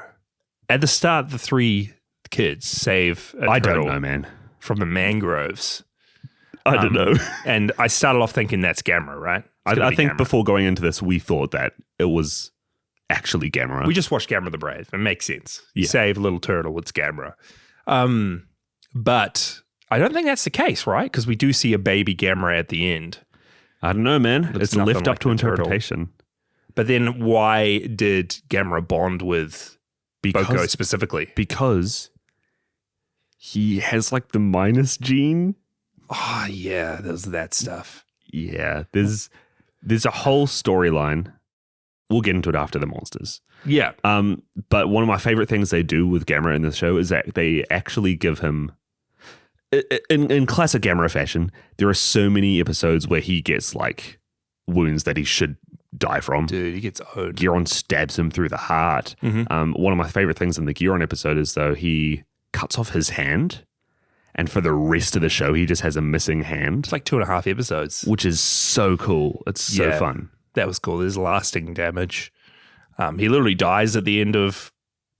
At the start, the three kids save a I turtle don't know, man. from the mangroves. I don't know. And I started off thinking that's Gamera, right? I think before going into this, we thought that it was actually Gamera. We just watched Gamera the Brave. It makes sense. You Yeah. save a little turtle, it's Gamera. But I don't think that's the case, right? Because we do see a baby Gamera at the end. I don't know, man. Looks It's nothing left like up to the turtle. interpretation. But then why did Gamera bond with Boko specifically? Because he has like the minus gene. Oh, yeah, there's that stuff. Yeah, there's a whole storyline. We'll get into it after the monsters. Yeah. But one of my favorite things they do with Gamera in the show is that they actually give him, in classic Gamera fashion, there are so many episodes where he gets like wounds that he should die from. Dude, he gets owned. Giron stabs him through the heart. One of my favorite things in the Giron episode is though he cuts off his hand, and for the rest of the show he just has a missing hand. It's like 2.5 episodes. Which is so cool. It's so fun. That was cool. There's lasting damage. He literally dies at the end of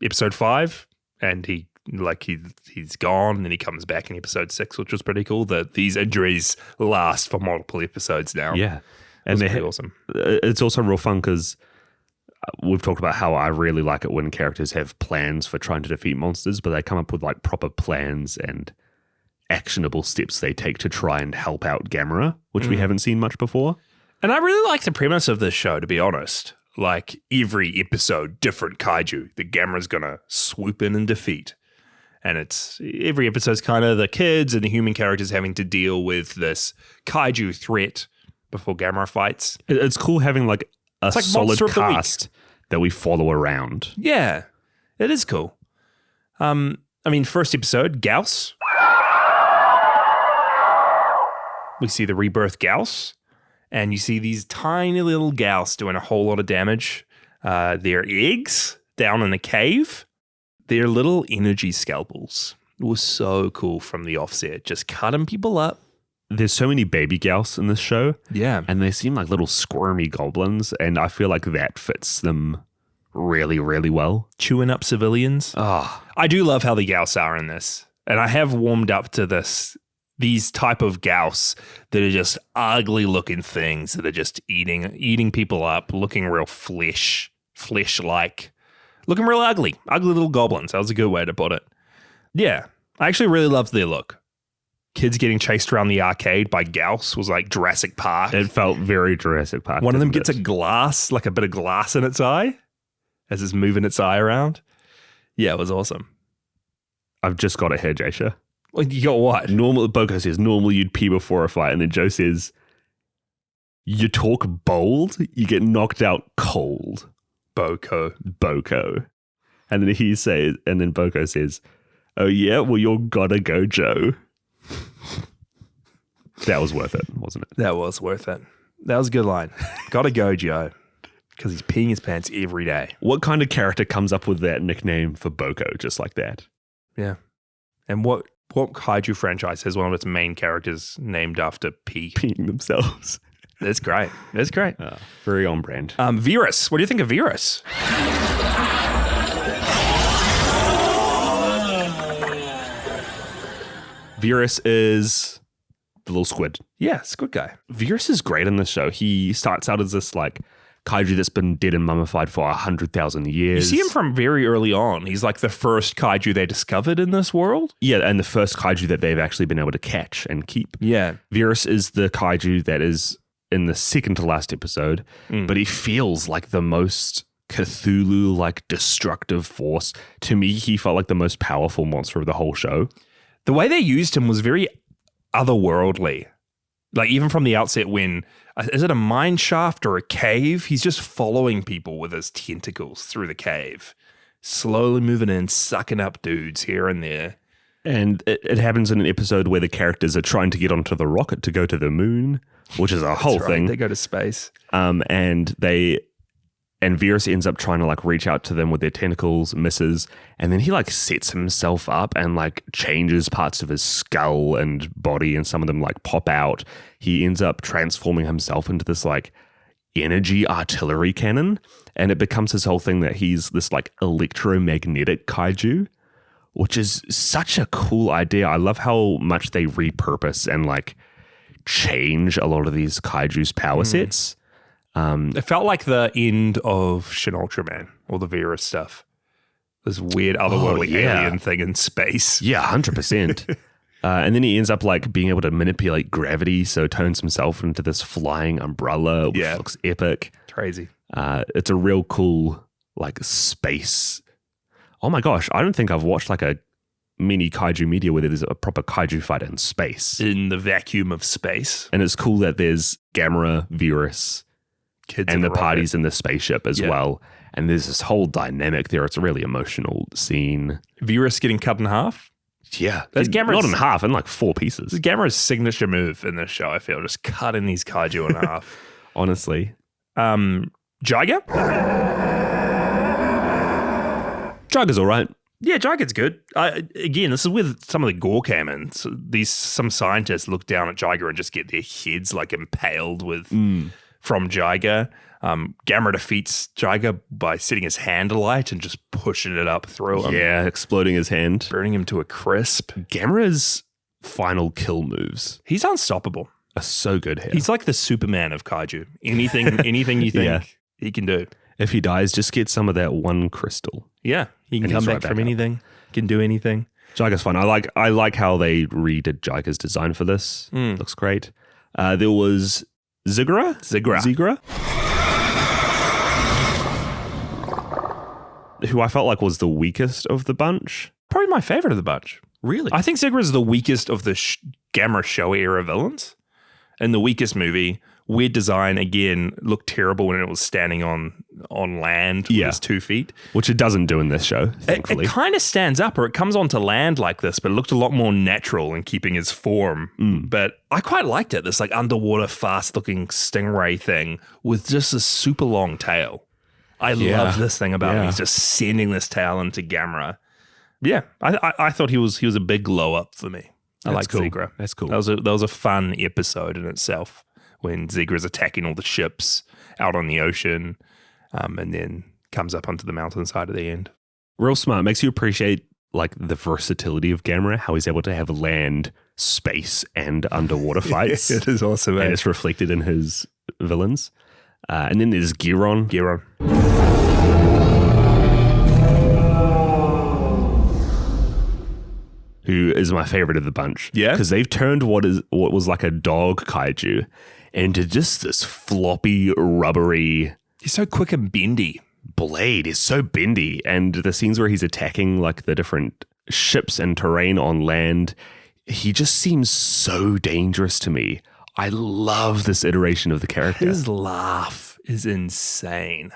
episode 5, and he's gone, and then he comes back in episode 6, which was pretty cool. That these injuries last for multiple episodes now. Yeah. And And pretty awesome. It's also real fun because we've talked about how I really like it when characters have plans for trying to defeat monsters, but they come up with like proper plans and actionable steps they take to try and help out Gamera, which we haven't seen much before. And I really like the premise of this show, to be honest. Like every episode, different kaiju that Gamera's gonna swoop in and defeat. And it's every episode's kind of the kids and the human characters having to deal with this kaiju threat before Gamera fights. It's cool having like a like solid Monster of the Week. cast that we follow around. Yeah, it is cool. First episode, Gauss. We see the rebirth Gauss, and you see these tiny little Gauss doing a whole lot of damage. They're eggs down in a cave. They're little energy scalpels. It was so cool from the offset, just cutting people up. There's so many baby Gauss in this show, Yeah. and they seem like little squirmy goblins, and I feel like that fits them really, really well. Chewing up civilians. I do love how the Gauss are in this. And I have warmed up to these type of Gauss that are just ugly looking things that are just eating people up, looking real flesh-like, looking real ugly little goblins. That was a good way to put it. Yeah, I actually really loved their look. Kids getting chased around the arcade by Gauss was like Jurassic Park. It felt very Jurassic Park. One of them didn't gets it? a glass, like a bit of glass in its eye as it's moving its eye around. Yeah, it was awesome. I've just got it here, Jasha. Well, you got what? Boko says, normally you'd pee before a fight. And then Joe says, you talk bold, you get knocked out cold. Boko. And then Boko says, oh yeah, well you're gotta go, Joe. That was worth it, wasn't it? That was worth it. That was a good line. Gotta go, Joe. Because he's peeing his pants every day. What kind of character comes up with that nickname for Boko just like that? Yeah. And what kaiju franchise has one of its main characters named after pee? Peeing themselves. That's great. That's great. Very on brand. Virus. What do you think of Virus? Virus is the little squid. Yeah, it's a good guy. Virus is great in this show. He starts out as this like kaiju that's been dead and mummified for 100,000 years. You see him from very early on. He's like the first kaiju they discovered in this world. Yeah, and the first kaiju that they've actually been able to catch and keep. Yeah. Virus is the kaiju that is in the second to last episode, but he feels like the most Cthulhu-like destructive force. To me, he felt like the most powerful monster of the whole show. The way they used him was very otherworldly. Like even from the outset when, is it a mine shaft or a cave? He's just following people with his tentacles through the cave. Slowly moving in, sucking up dudes here and there. And it happens in an episode where the characters are trying to get onto the rocket to go to the moon, which is a whole thing. They go to space. And Virus ends up trying to like reach out to them with their tentacles, misses, and then he like sets himself up and like changes parts of his skull and body, and some of them like pop out. He ends up transforming himself into this like energy artillery cannon, and it becomes his whole thing that he's this like electromagnetic kaiju, which is such a cool idea. I love how much they repurpose and like change a lot of these kaiju's power sets. It felt like the end of Shin Ultraman, all the Vera stuff. This weird otherworldly alien thing in space. Yeah, 100%. And then he ends up like being able to manipulate gravity, so turns himself into this flying umbrella, which looks epic. Crazy. It's a real cool like space. Oh my gosh, I don't think I've watched like a mini kaiju media where there's a proper kaiju fight in space. In the vacuum of space. And it's cool that there's Gamera, Virus, Kids and the rocket. parties in the spaceship as well. And there's this whole dynamic there. It's a really emotional scene. Virus getting cut in half. Yeah. That's Gamera's, not in half, in like 4 pieces. This is Gamera's signature move in this show, I feel. Just cutting these kaiju in half. Honestly. Jiger? Jiger's all right. Yeah, Jiger's good. Again, this is with some of the gore cam. Some scientists look down at Jiger and just get their heads like impaled with... from Jiger. Gamera defeats Jiger by setting his hand alight and just pushing it up through him. Yeah, exploding his hand. Burning him to a crisp. Gamera's final kill moves He's unstoppable. are so good here. He's like the Superman of kaiju. Anything you think he can do. If he dies, just get some of that one crystal. Yeah, he can And come he's back right back from up. anything. Can do anything. Jiger's fun. I like how they redid Jiger's design for this. Looks great. There was Zigra? Who I felt like was the weakest of the bunch. Probably my favorite of the bunch. Really? I think Zigra is the weakest of the Gamera Showa era villains. And the weakest movie. Weird design, again, looked terrible when it was standing on land with its 2 feet. Which it doesn't do in this show, thankfully. It kind of stands up, or it comes onto land like this, but it looked a lot more natural in keeping his form. But I quite liked it, this like underwater, fast-looking stingray thing with just a super long tail. I love this thing about him. He's just sending this tail into Gamera. Yeah, I thought he was a big glow up for me. I like cool. Zigra. That's cool. That was a fun episode in itself when Zigra's attacking all the ships out on the ocean, and then comes up onto the mountainside at the end. Real smart. Makes you appreciate like the versatility of Gamera, how he's able to have land, space, and underwater fights. It is awesome, and it's reflected in his villains. And then there's Giron. Who is my favorite of the bunch. Yeah. Because they've turned what was like a dog kaiju into just this floppy, rubbery... He's so quick and bendy. Blade is so bendy. And the scenes where he's attacking like the different ships and terrain on land, he just seems so dangerous to me. I love this iteration of the character. His laugh is insane.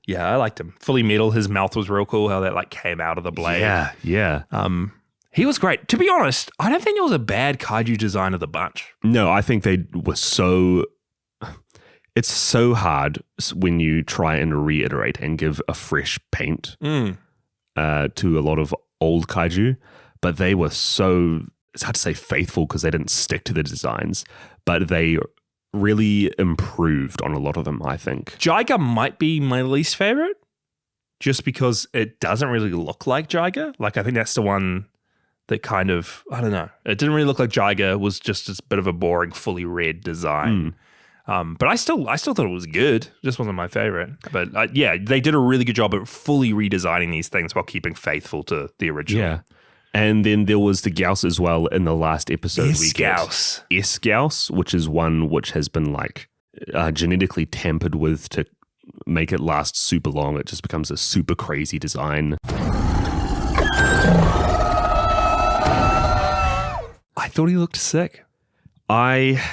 Yeah, I liked him. Fully metal. His mouth was real cool. How that like came out of the blade. Yeah. He was great. To be honest, I don't think it was a bad kaiju design of the bunch. No, I think they were so... It's so hard when you try and reiterate and give a fresh paint to a lot of old kaiju, but they were so... It's hard to say faithful because they didn't stick to the designs, but they really improved on a lot of them, I think. Jiger might be my least favorite, just because it doesn't really look like Jiger. Like, I think that's the one that kind of, I don't know. It didn't really look like Jiger, was just a bit of a boring, fully red design. But I still thought it was good. Just wasn't my favorite. But they did a really good job of fully redesigning these things while keeping faithful to the original. Yeah. And then there was the Gyaos as well in the last episode. S-Gyaos. S-Gyaos, which is one which has been like genetically tampered with to make it last super long. It just becomes a super crazy design. I thought he looked sick. I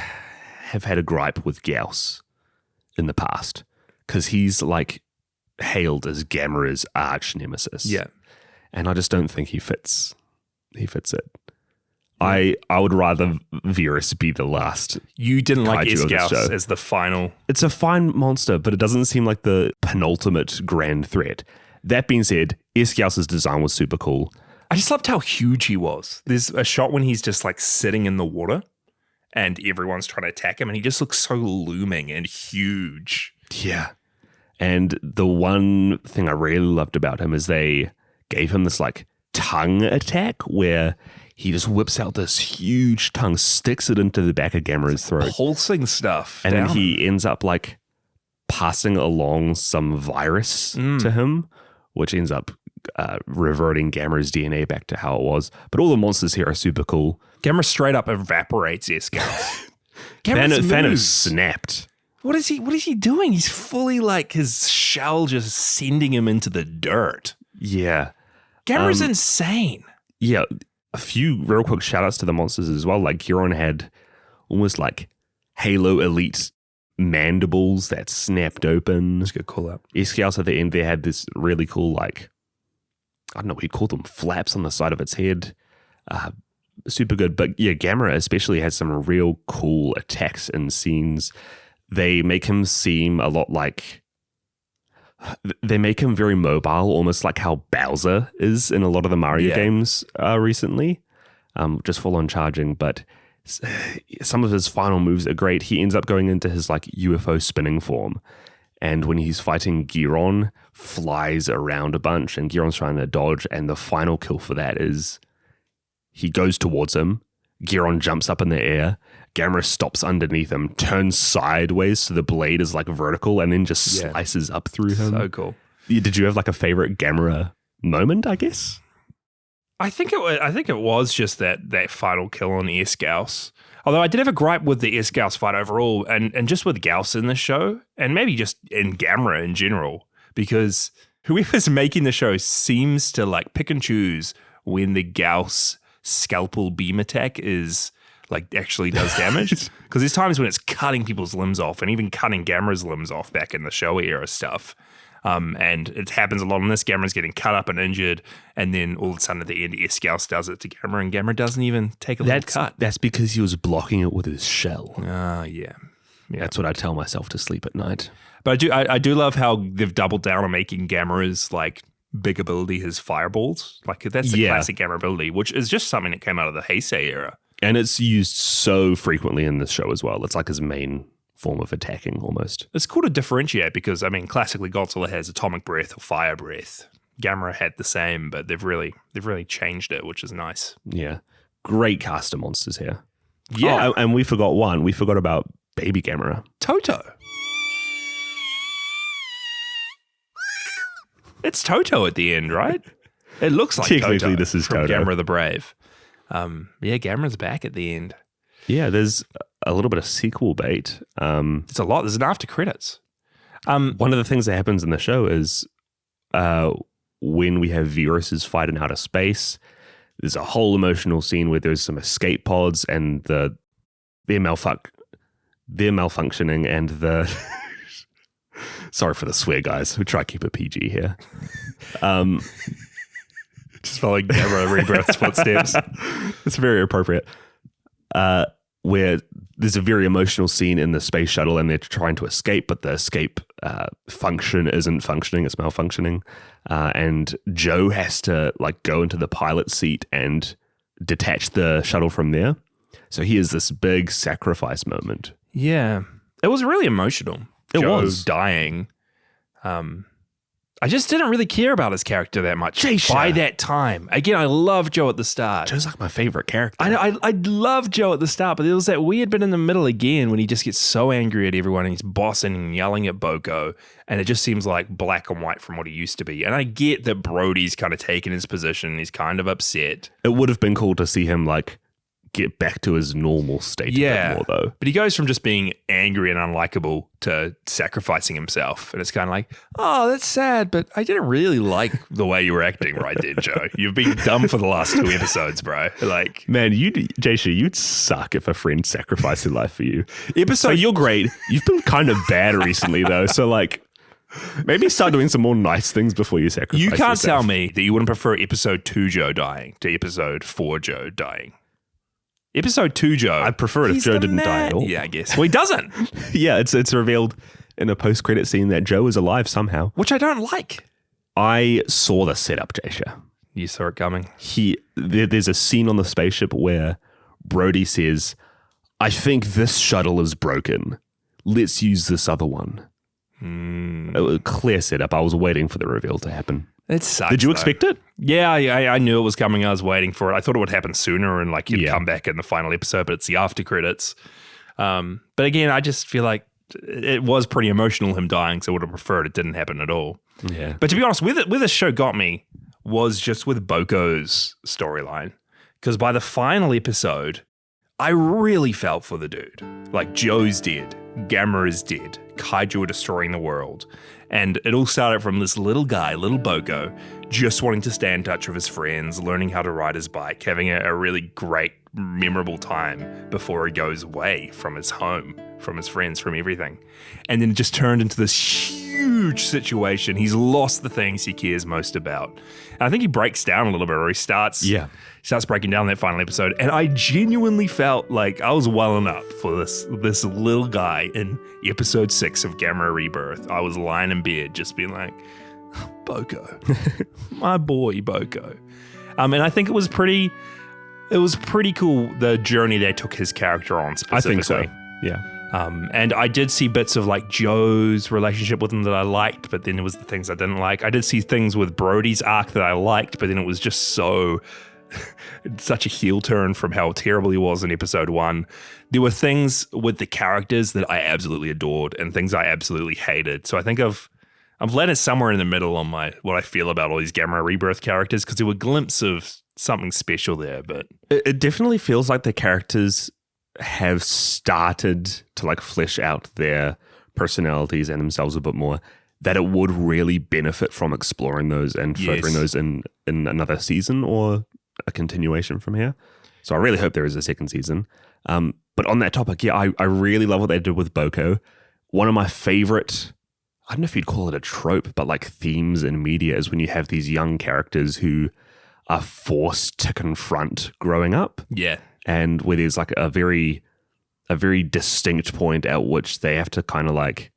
have had a gripe with Gyaos in the past because he's like hailed as Gamera's arch nemesis. Yeah. And I just don't think he fits it. I would rather Virus be the last. You didn't like kaiju of this Escaus show. as the final. It's a fine monster, but it doesn't seem like the penultimate grand threat. That being said, Escaus's design was super cool. I just loved how huge he was. There's a shot when he's just like sitting in the water and everyone's trying to attack him and he just looks so looming and huge. Yeah. And the one thing I really loved about him is they gave him this like tongue attack where he just whips out this huge tongue, sticks it into the back of Gamera's throat. Pulsing stuff. And then he ends up like passing along some virus to him, which ends up reverting Gamera's DNA back to how it was. But all the monsters here are super cool. Gamera straight up evaporates Escaus. Thanos snapped. What is he doing? He's fully like his shell just sending him into the dirt. Yeah. Gamera's insane. Yeah. A few real quick shout outs to the monsters as well. Like Giron had almost like Halo Elite mandibles that snapped open. That's a good call out. Escaus at the end there had this really cool like, I don't know, he'd call them flaps on the side of its head. Super good. But yeah, Gamera especially has some real cool attacks and scenes. They make him seem a lot like, they make him very mobile, almost like how Bowser is in a lot of the Mario games recently, just full on charging. But some of his final moves are great. He ends up going into his like UFO spinning form. And when he's fighting Giron, flies around a bunch and Giron's trying to dodge. And the final kill for that is he goes towards him. Giron jumps up in the air. Gamera stops underneath him, turns sideways so the blade is like vertical and then just slices up through him. So cool. Did you have like a favorite Gamera moment, I guess? I think it was just that final kill on Escaus. Although I did have a gripe with the Escaus fight overall and just with Gauss in this show and maybe just in Gamera in general, because whoever's making the show seems to like pick and choose when the Gauss scalpel beam attack is like actually does damage. Because there's times when it's cutting people's limbs off and even cutting Gamera's limbs off back in the Showa era stuff. And it happens a lot in this. Gamera's getting cut up and injured, and then all of a sudden at the end, Escaus does it to Gamera, and Gamera doesn't even take a little cut. That's because he was blocking it with his shell. Yeah. That's what I tell myself to sleep at night. But I do love how they've doubled down on making Gamera's like big ability his fireballs. Like that's the classic Gamera ability, which is just something that came out of the Heisei era. And it's used so frequently in this show as well. It's like his main form of attacking almost. It's cool to differentiate because, I mean, classically Godzilla has atomic breath or fire breath. Gamera had the same, but they've really changed it, which is nice. Yeah. Great cast of monsters here. Yeah. Oh, and we forgot one. We forgot about baby Gamera. Toto. It's Toto at the end, right? It looks like Technically, Toto this is from Toto. Gamera the Brave. Gamera's back at the end. Yeah, there's a little bit of sequel bait. It's a lot. There's an after credits. One of the things that happens in the show is when we have viruses fighting out of space, there's a whole emotional scene where there's some escape pods and they're malfunctioning and the sorry for the swear, guys. We try to keep it PG here. Just following Gamera Rebirth's footsteps. It's very appropriate. Where there's a very emotional scene in the space shuttle and they're trying to escape, but the escape function isn't functioning, it's malfunctioning. And Joe has to like go into the pilot seat and detach the shuttle from there. So he has this big sacrifice moment. Yeah. It was really emotional. It Joe was. dying. I just didn't really care about his character that much by that time. Again, I love Joe at the start. Joe's like my favorite character. I love Joe at the start, but there was that weird bit in the middle again when he just gets so angry at everyone and he's bossing and yelling at Boko, and it just seems like black and white from what he used to be. And I get that Brody's kind of taken his position. He's kind of upset. It would have been cool to see him like get back to his normal state a bit more, though. But he goes from just being angry and unlikable to sacrificing himself. And it's kind of like, oh, that's sad, but I didn't really like the way you were acting right there, Joe. You've been dumb for the last 2 episodes, bro. Like, man, you'd suck if a friend sacrificed their life for you. So you're great. You've been kind of bad recently, though. So, like, maybe start doing some more nice things before you sacrifice You can't yourself. tell me that you wouldn't prefer episode 2 Joe dying to episode 4 Joe dying. Episode 2 Joe. I'd prefer it if Joe didn't die at all. Yeah, I guess. Well, he doesn't. Yeah, it's revealed in a post-credit scene that Joe is alive somehow. Which I don't like. I saw the setup, Jasha. You saw it coming. There's a scene on the spaceship where Brody says, I think this shuttle is broken. Let's use this other one. It was a clear setup. I was waiting for the reveal to happen. It sucks. Did you expect it? Yeah, I knew it was coming. I was waiting for it. I thought it would happen sooner and like he'd come back in the final episode, but it's the after credits. But again, I just feel like it was pretty emotional him dying, so I would have preferred it didn't happen at all. Yeah. But to be honest, where the show got me was just with Boko's storyline. Because by the final episode, I really felt for the dude. Like, Joe's dead. Gamera's dead. Kaiju are destroying the world. And it all started from this little guy, little Boko, just wanting to stay in touch with his friends, learning how to ride his bike, having a really great, memorable time before he goes away from his home, from his friends, from everything. And then it just turned into this huge situation. He's lost the things he cares most about. And I think he breaks down a little bit, or he starts breaking down that final episode. And I genuinely felt like I was welling up for this little guy in episode 6 of Gamera Rebirth. I was lying in bed just being like, Boko, my boy Boko. And I think it was pretty cool, the journey they took his character on specifically. I think so, yeah. And I did see bits of like Joe's relationship with him that I liked, but then there was the things I didn't like. I did see things with Brody's arc that I liked, but then it was just such a heel turn from how terrible he was in episode 1. There were things with the characters that I absolutely adored and things I absolutely hated. So I think I've landed somewhere in the middle on what I feel about all these Gamera Rebirth characters, because there were glimpses of something special there. But it definitely feels like the characters have started to like flesh out their personalities and themselves a bit more, that it would really benefit from exploring those and furthering those in another season or a continuation from here. So I really hope there is a second season. But on that topic, I really love what they did with Boko. One of my favorite, I don't know if you'd call it a trope, but like themes in media is when you have these young characters who are forced to confront growing up. Yeah. And where there's like a very distinct point at which they have to kind of like,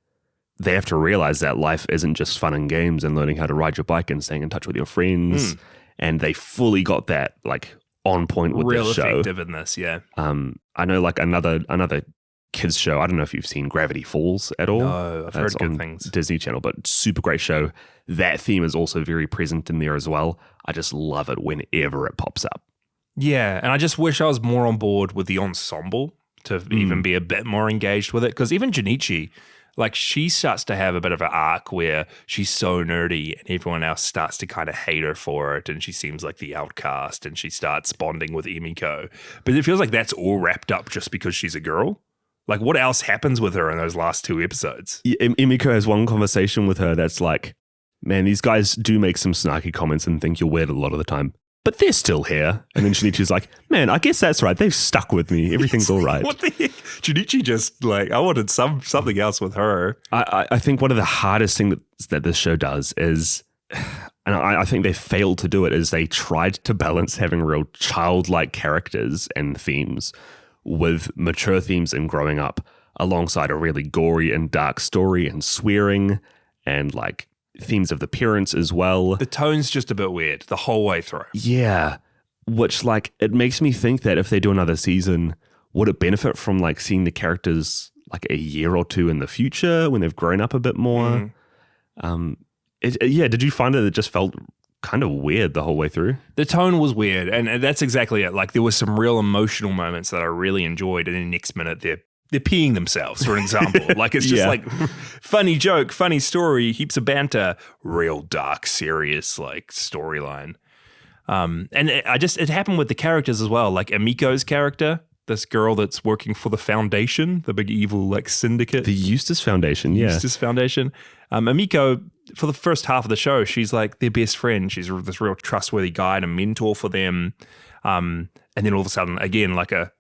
they have to realize that life isn't just fun and games and learning how to ride your bike and staying in touch with your friends. And they fully got that like on point with real this show. Real effective in this, yeah. I know like another kids show. I don't know if you've seen Gravity Falls at all. No, I've heard good on things. Disney Channel, but super great show. That theme is also very present in there as well. I just love it whenever it pops up. Yeah, and I just wish I was more on board with the ensemble to even be a bit more engaged with it. Because even Junichi, like, she starts to have a bit of an arc where she's so nerdy and everyone else starts to kind of hate her for it, and she seems like the outcast, and she starts bonding with Emiko. But it feels like that's all wrapped up just because she's a girl. Like, what else happens with her in those last 2 episodes? Yeah, Emiko has one conversation with her that's like, man, these guys do make some snarky comments and think you're weird a lot of the time, but they're still here. And then Junichi's like, man, I guess that's right. They've stuck with me. Everything's all right. What the heck? Junichi just like, I wanted something else with her. I think one of the hardest things that this show does is, and I think they failed to do it, is they tried to balance having real childlike characters and themes with mature themes and growing up alongside a really gory and dark story and swearing and like themes of the parents as well. The tone's just a bit weird the whole way through. Yeah, which like it makes me think that if they do another season, would it benefit from like seeing the characters like a year or two in the future when they've grown up a bit more? Did you find that it just felt kind of weird the whole way through? The tone was weird, and that's exactly it. Like, there were some real emotional moments that I really enjoyed, and then the next minute they're peeing themselves, for an example. Like, it's just like funny joke, funny story, heaps of banter, real dark, serious like storyline. And it happened with the characters as well. Like Emiko's character, this girl that's working for the Foundation, the big evil like syndicate. The Eustace Foundation, yeah. Eustace Foundation. Emiko, for the first half of the show, she's like their best friend. She's this real trustworthy guy and a mentor for them. And then all of a sudden, again, like a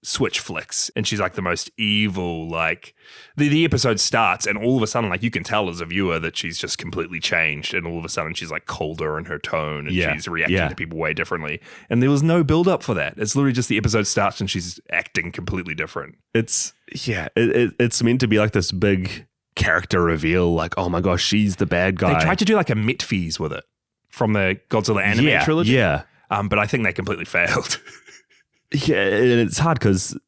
switch flicks, and she's like the most evil. Like the episode starts, and all of a sudden, like you can tell as a viewer that she's just completely changed, and all of a sudden she's like colder in her tone, and she's reacting to people way differently. And there was no build up for that. It's literally just the episode starts, and she's acting completely different. It's meant to be like this big character reveal. Like, oh my gosh, she's the bad guy. They tried to do like a Metphys with it from the Godzilla anime trilogy. Yeah. But I think they completely failed. Yeah, and it's hard because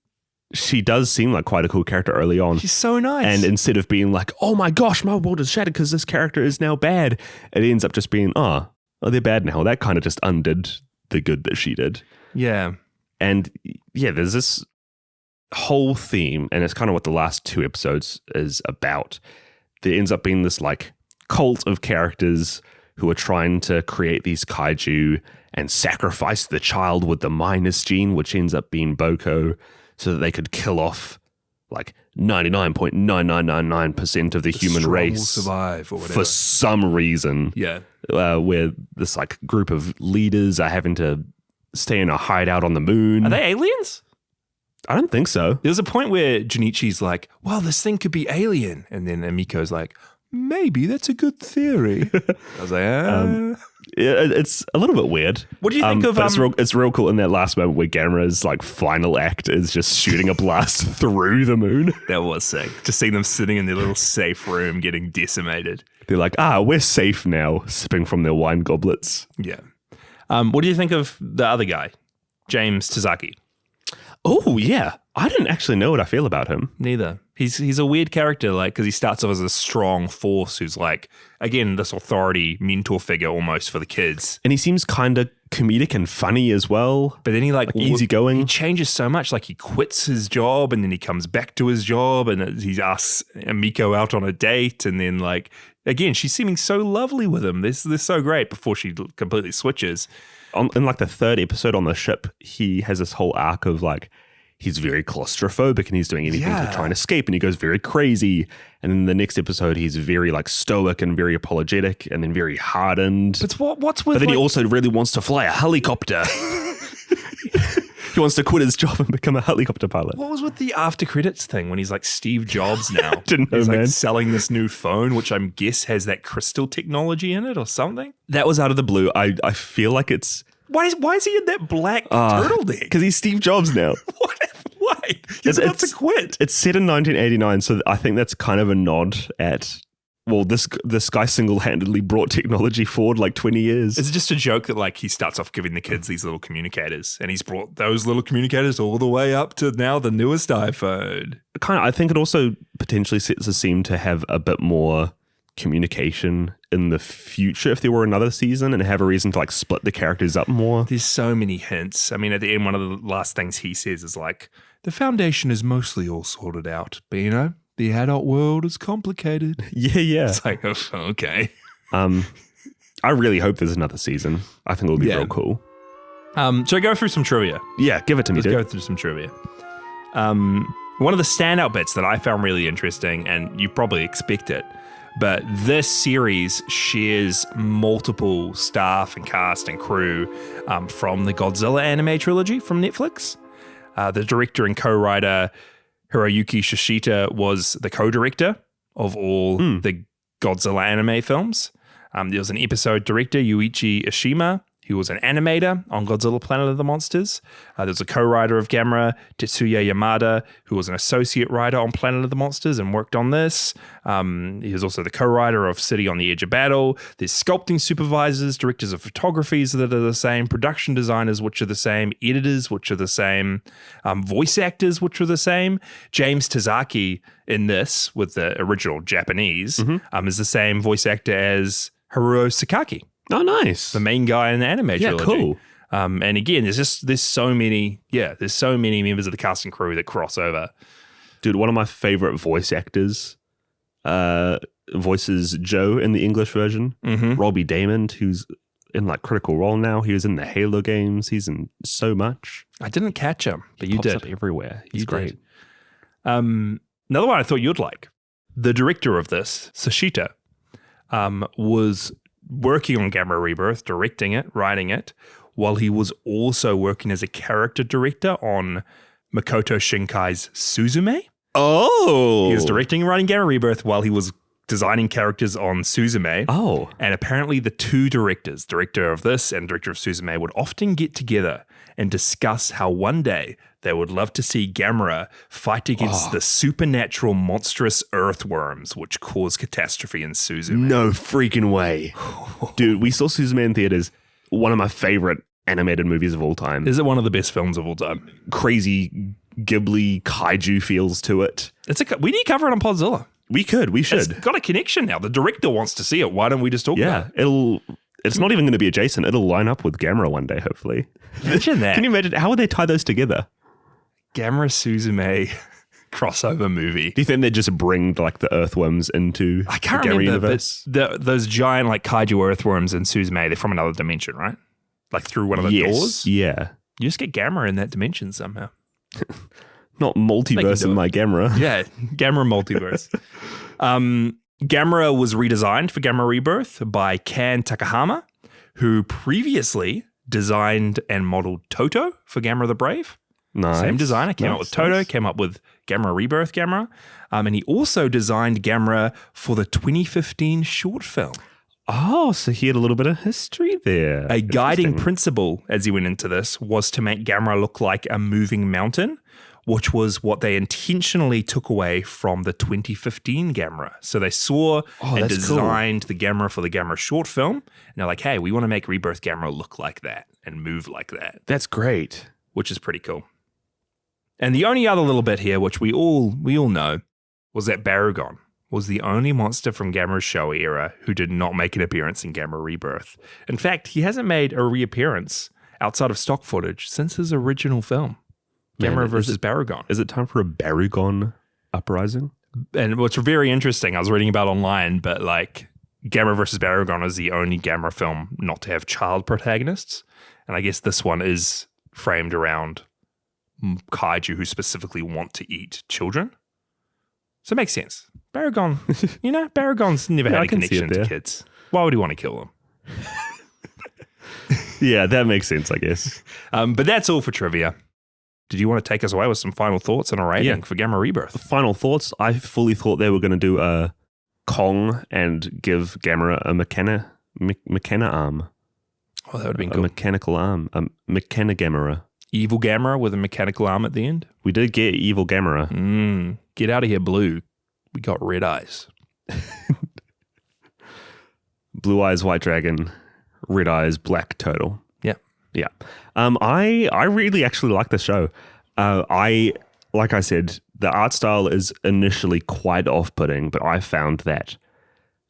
she does seem like quite a cool character early on. She's so nice. And instead of being like, oh my gosh, my world is shattered because this character is now bad, it ends up just being, oh, they're bad now. That kind of just undid the good that she did. Yeah. And yeah, there's this whole theme, and it's kind of what the last 2 episodes is about. There ends up being this like cult of characters who are trying to create these kaiju and sacrifice the child with the minus gene, which ends up being Boko, so that they could kill off like 99.9999% of the human race will survive or whatever. For some reason. Yeah. Where this like group of leaders are having to stay in a hideout on the moon. Are they aliens? I don't think so. There's a point where Junichi's like, well, this thing could be alien. And then Emiko's like, maybe that's a good theory. I was like, it's a little bit weird. What do you think of... But it's real cool in that last moment where Gamera's like final act is just shooting a blast through the moon. That was sick. Just seeing them sitting in their little safe room getting decimated. They're like, we're safe now, sipping from their wine goblets. Yeah. What do you think of the other guy, James Tazaki? Oh, yeah. I didn't actually know what I feel about him. Neither. He's a weird character, like, because he starts off as a strong force who's like, again, this authority mentor figure almost for the kids. And he seems kind of comedic and funny as well. But then he like easygoing. He changes so much. Like he quits his job and then he comes back to his job and he asks Emiko out on a date. And then like, again, she's seeming so lovely with him. This is so great before she completely switches. In like the 3rd episode on the ship, he has this whole arc of like, he's very claustrophobic and he's doing anything to try and escape, and he goes very crazy. And then the next episode, he's very like stoic and very apologetic and then very hardened. But what's with... But then he also really wants to fly a helicopter. He wants to quit his job and become a helicopter pilot. What was with the after credits thing when he's like Steve Jobs now? Didn't know, he's man. Like selling this new phone, which I'm guess has that crystal technology in it or something. That was out of the blue. I feel like it's... Why is he in that black turtleneck? Because he's Steve Jobs now. Why? He's about to quit. It's set in 1989, so I think that's kind of a nod at... Well, this guy single-handedly brought technology forward like 20 years. Is it just a joke that like he starts off giving the kids these little communicators and he's brought those little communicators all the way up to now the newest iPhone? I think it also potentially sets the scene to have a bit more communication in the future if there were another season and have a reason to like split the characters up more. There's so many hints. I mean, at the end, one of the last things he says is like, the Foundation is mostly all sorted out, but you know, the adult world is complicated. Yeah. It's like, oh, okay. I really hope there's another season. I think it'll be real cool. Should I go through some trivia? Yeah, give it to me, dude. Let's go through some trivia. One of the standout bits that I found really interesting, and you probably expect it, but this series shares multiple staff and cast and crew from the Godzilla anime trilogy from Netflix. The director and co-writer Hiroyuki Shishita was the co-director of all the Godzilla anime films. There was an episode director, Yuichi Ishima, who was an animator on Godzilla Planet of the Monsters. There was a co-writer of Gamera, Tetsuya Yamada, who was an associate writer on Planet of the Monsters and worked on this. He was also the co-writer of City on the Edge of Battle. There's sculpting supervisors, directors of photographies that are the same, production designers, which are the same, editors, which are the same, voice actors, which are the same. James Tazaki in this, with the original Japanese, is the same voice actor as Haruo Sakaki. Oh, nice. The main guy in the anime trilogy. Yeah, cool. And again, there's so many members of the cast and crew that cross over. Dude, one of my favorite voice actors voices Joe in the English version. Robbie Daymond, who's in like Critical Role now. He was in the Halo games. He's in so much. I didn't catch him, but He you pops did. up everywhere. He's great. Did. Another one I thought you'd like. The director of this, Sashita, was working on Gamera Rebirth, directing it, writing it, while he was also working as a character director on Makoto Shinkai's Suzume. Oh! He was directing and writing Gamera Rebirth while he was designing characters on Suzume. Oh. And apparently the two directors, director of this and director of Suzume, would often get together and discuss how one day they would love to see Gamera fight against the supernatural monstrous earthworms which cause catastrophe in Suzume. No freaking way. Dude, we saw Suzume in theaters. One of my favorite animated movies of all time. Is it one of the best films of all time? Crazy Ghibli kaiju feels to it. We need to cover it on Podzilla. We should. It's got a connection now. The director wants to see it. Why don't we just talk about it? It's not even going to be adjacent. It'll line up with Gamera one day, hopefully. Imagine that. Can you imagine? How would they tie those together? Gamera Suzume crossover movie. Do you think they just bring like the earthworms into I can't the Gamera remember, universe? but those giant like kaiju earthworms in Suzume, they're from another dimension, right? Like through one of the doors? Yeah. You just get Gamera in that dimension somehow. Not multiverse in my Gamera. Yeah, Gamera multiverse. Gamera was redesigned for Gamera Rebirth by Kan Takahama, who previously designed and modeled Toto for Gamera the Brave. Nice. Same designer, came up with Toto, came up with Gamera Rebirth Gamera. And he also designed Gamera for the 2015 short film. Oh, so he had a little bit of history there. A guiding principle as he went into this was to make Gamera look like a moving mountain, which was what they intentionally took away from the 2015 Gamera. So they saw and designed the Gamera for the Gamera short film. And they're like, hey, we want to make Rebirth Gamera look like that and move like that. That's great. Which is pretty cool. And the only other little bit here, which we all know, was that Barugon was the only monster from Gamera's Showa era who did not make an appearance in Gamera Rebirth. In fact, he hasn't made a reappearance outside of stock footage since his original film, Gamera vs. Barugon. Is it time for a Barugon uprising? And what's very interesting, I was reading about online, but like Gamera vs. Barugon is the only Gamera film not to have child protagonists. And I guess this one is framed around kaiju who specifically want to eat children. So it makes sense. Barugon, Barugon's never had a connection to kids. Why would he want to kill them? Yeah, that makes sense, I guess. But that's all for trivia. Did you want to take us away with some final thoughts and a rating for Gamera Rebirth? Final thoughts. I fully thought they were going to do a Kong and give Gamera a mechana arm. Oh, that would have been cool. A mechanical arm. A mechana Gamera. Evil Gamera with a mechanical arm at the end? We did get evil Gamera. Get out of here, Blue. We got red eyes. Blue eyes, white dragon. Red eyes, black turtle. Yeah. I really actually like the show. Like I said, the art style is initially quite off-putting, but I found that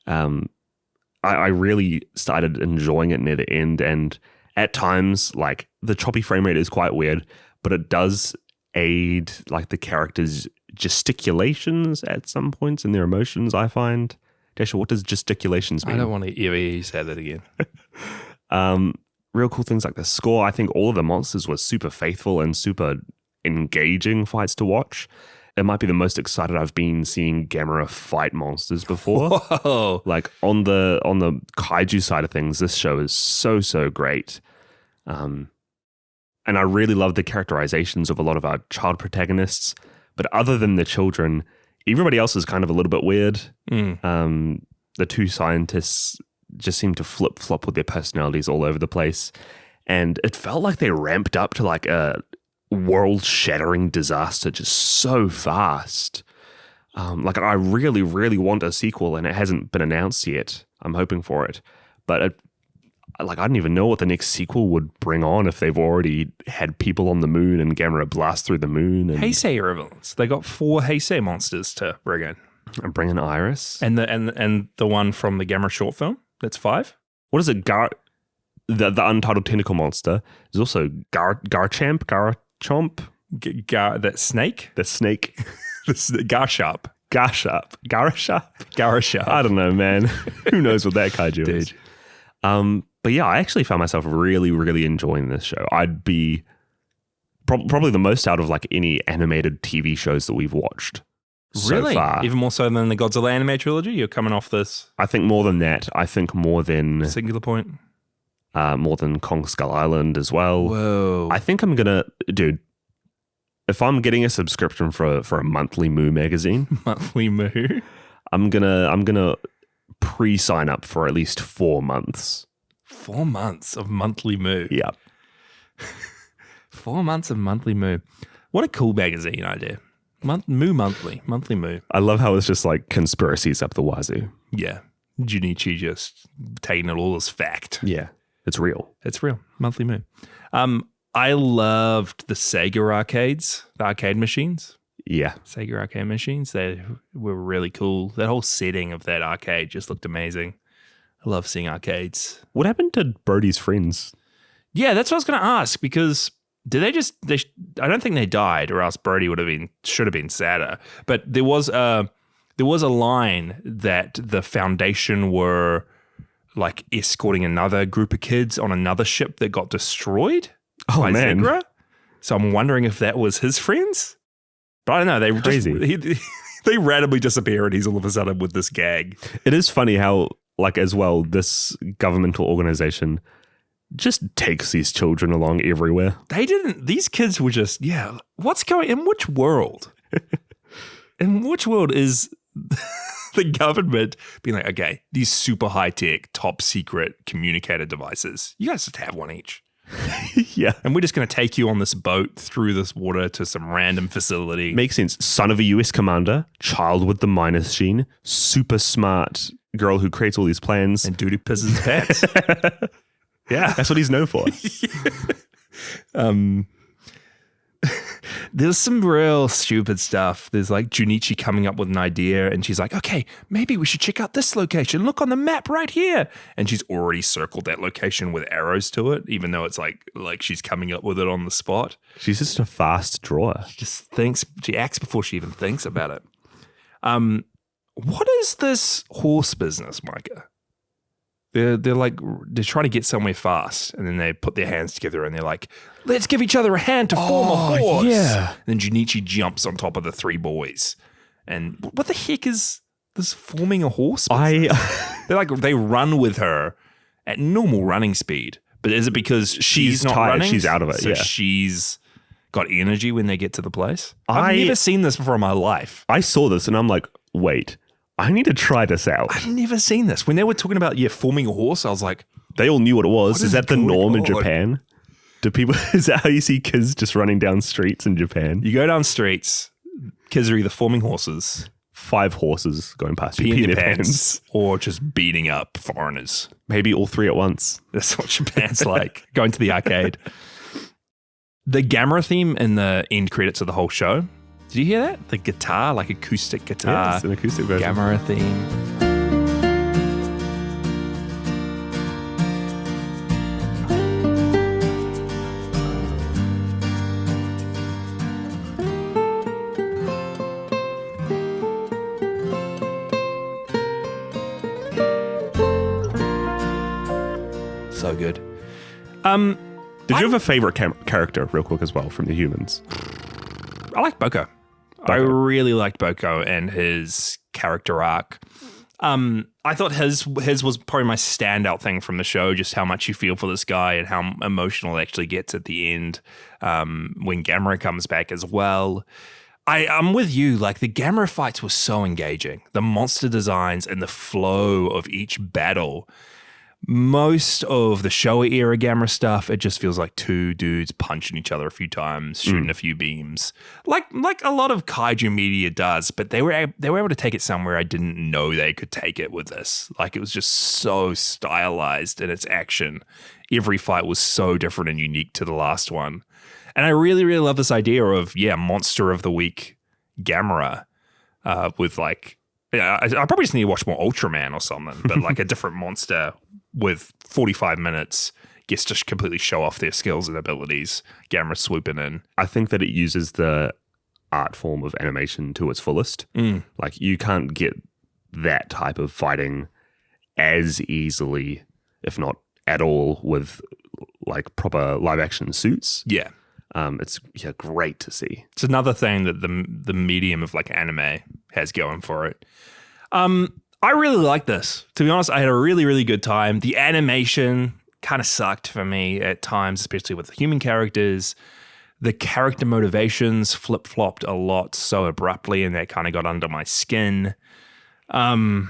I really started enjoying it near the end, and at times, like, the choppy frame rate is quite weird, but it does aid, like, the characters' gesticulations at some points and their emotions, I find. Dasha, what does gesticulations mean? I don't want to hear you say that again. Real cool things like the score. I think all of the monsters were super faithful and super engaging fights to watch. It might be the most excited I've been seeing Gamera fight monsters before. Whoa. Like on the kaiju side of things, this show is so great. And I really love the characterizations of a lot of our child protagonists. But other than the children, everybody else is kind of a little bit weird. The two scientists just seem to flip-flop with their personalities all over the place. And it felt like they ramped up to like a world-shattering disaster just so fast. Like I really, really want a sequel, and it hasn't been announced yet. I'm hoping for it. But I don't even know what the next sequel would bring on if they've already had people on the moon and Gamera blast through the moon. And Heisei equivalents. They got 4 Heisei monsters to bring in. And bring in Iris. And the one from the Gamera short film. That's 5. What is it? The untitled tentacle monster is also Garchomp. That snake? The snake. Garshop. Garshop. Garashop. I don't know, man. Who knows what that kaiju is? But yeah, I actually found myself really, really enjoying this show. I'd be probably the most out of like any animated TV shows that we've watched so far. Even more so than the Godzilla anime trilogy? You're coming off this? I think more than that. I think more than Singular Point? More than Kong Skull Island as well. Whoa. I think I'm going to... Dude, if I'm getting a subscription for a monthly Moo magazine... Monthly Moo? I'm gonna pre-sign up for at least 4 months. 4 months of monthly Moo. Yeah. 4 months of monthly Moo. What a cool magazine idea. Moo Monthly. Monthly Moo. I love how it's just like conspiracies up the wazoo. Yeah. Junichi just taking it all as fact. Yeah. It's real. It's real. Monthly Moo. I loved the Sega arcades, the arcade machines. Yeah. Sega arcade machines. They were really cool. That whole setting of that arcade just looked amazing. I love seeing arcades. What happened to Brody's friends? Yeah, that's what I was going to ask, because did I don't think they died, or else Brody should have been sadder. But there was a line that the Foundation were like escorting another group of kids on another ship that got destroyed by man. Zegra. So I'm wondering if that was his friends. But I don't know. They were crazy. They randomly disappear, and he's all of a sudden with this gag. It is funny how, like, as well, this governmental organization just takes these children along everywhere. These kids were just, what's going, in which world? In which world is the government being like, okay, these super high-tech, top-secret communicator devices, you guys just have one each. Yeah. And we're just going to take you on this boat through this water to some random facility. Makes sense. Son of a US commander, child with the minus gene, super smart girl who creates all these plans. And dude who pisses his pants. Yeah. That's what he's known for. There's some real stupid stuff. There's like Junichi coming up with an idea, and she's like, okay, maybe we should check out this location. Look on the map right here. And she's already circled that location with arrows to it, even though it's like she's coming up with it on the spot. She's just a fast drawer. She acts before she even thinks about it. What is this horse business, Micah? They're trying to get somewhere fast, and then they put their hands together and they're like, let's give each other a hand to form a horse. Yeah. And then Junichi jumps on top of the three boys. And what the heck is this forming a horse business? They run with her at normal running speed. But is it because she's not tired, running? she's out of it, So yeah. she's got energy when they get to the place? I've never seen this before in my life. I saw this and I'm like, wait, I need to try this out. I've never seen this. When they were talking about forming a horse, I was like, They all knew what it was. What Is that the going norm in on? Japan? Is that how you see kids just running down streets in Japan? you go down streets, kids are either forming horses, 5 horses going past you, peeing peeing their their pants, or just beating up foreigners. Maybe all 3 at once. That's what Japan's like. Going to the arcade. The Gamera theme in the end credits of the whole show. Did you hear that? The guitar, like acoustic guitar. Yeah, it's an acoustic version. Gamera theme. So good. Did you have a favorite character, real quick, as well, from the humans? I like Boko. I really liked Boko and his character arc. I thought his was probably my standout thing from the show, just how much you feel for this guy and how emotional it actually gets at the end when Gamera comes back as well. I'm with you. Like, the Gamera fights were so engaging. The monster designs and the flow of each battle. Most of the Showa era Gamera stuff, it just feels like 2 dudes punching each other a few times, shooting a few beams, like a lot of kaiju media does. But they were able to take it somewhere I didn't know they could take it with this. Like, it was just so stylized in its action. Every fight was so different and unique to the last one. And I really, really love this idea of monster of the week Gamera with like. Yeah, I probably just need to watch more Ultraman or something, but like a different monster with 45 minutes gets to completely show off their skills and abilities. Gamera swooping in. I think that it uses the art form of animation to its fullest. Like, you can't get that type of fighting as easily, if not at all with like proper live action suits. Yeah. It's great to see. It's another thing that the medium of like anime has going for it. I really like this. To be honest, I had a really, really good time. The animation kind of sucked for me at times, especially with the human characters. The character motivations flip-flopped a lot so abruptly, and that kind of got under my skin. But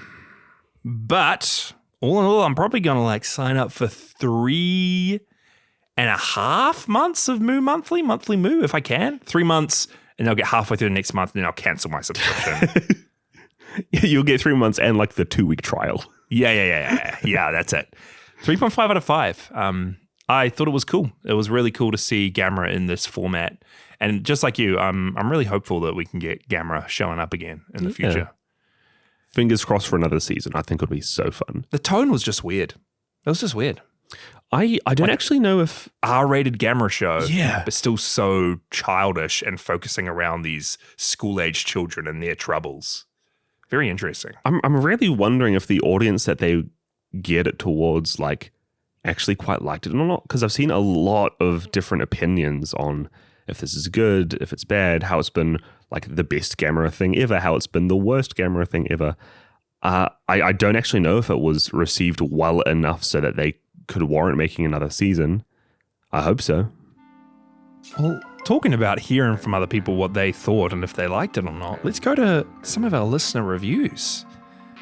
all in all, I'm probably going to like sign up for 3.5 months of monthly Moo if I can. 3 months, and I'll get halfway through the next month, and then I'll cancel my subscription. You'll get 3 months and like the 2-week trial. Yeah, that's it. 3.5 out of 5. I thought it was cool. It was really cool to see Gamera in this format. And just like you, I'm really hopeful that we can get Gamera showing up again in the future. Fingers crossed for another season. I think it would be so fun. The tone was just weird. It was just weird. I don't actually know if R-rated Gamera show, Yeah. but still so childish and focusing around these school-age children and their troubles. Very interesting. I'm really wondering if the audience that they get it towards like actually quite liked it or not, because I've seen a lot of different opinions on if this is good, if it's bad, how it's been like the best Gamera thing ever, how it's been the worst Gamera thing ever. I don't actually know if it was received well enough so that they could warrant making another season. I hope so. Well, talking about hearing from other people what they thought and if they liked it or not, let's go to some of our listener reviews.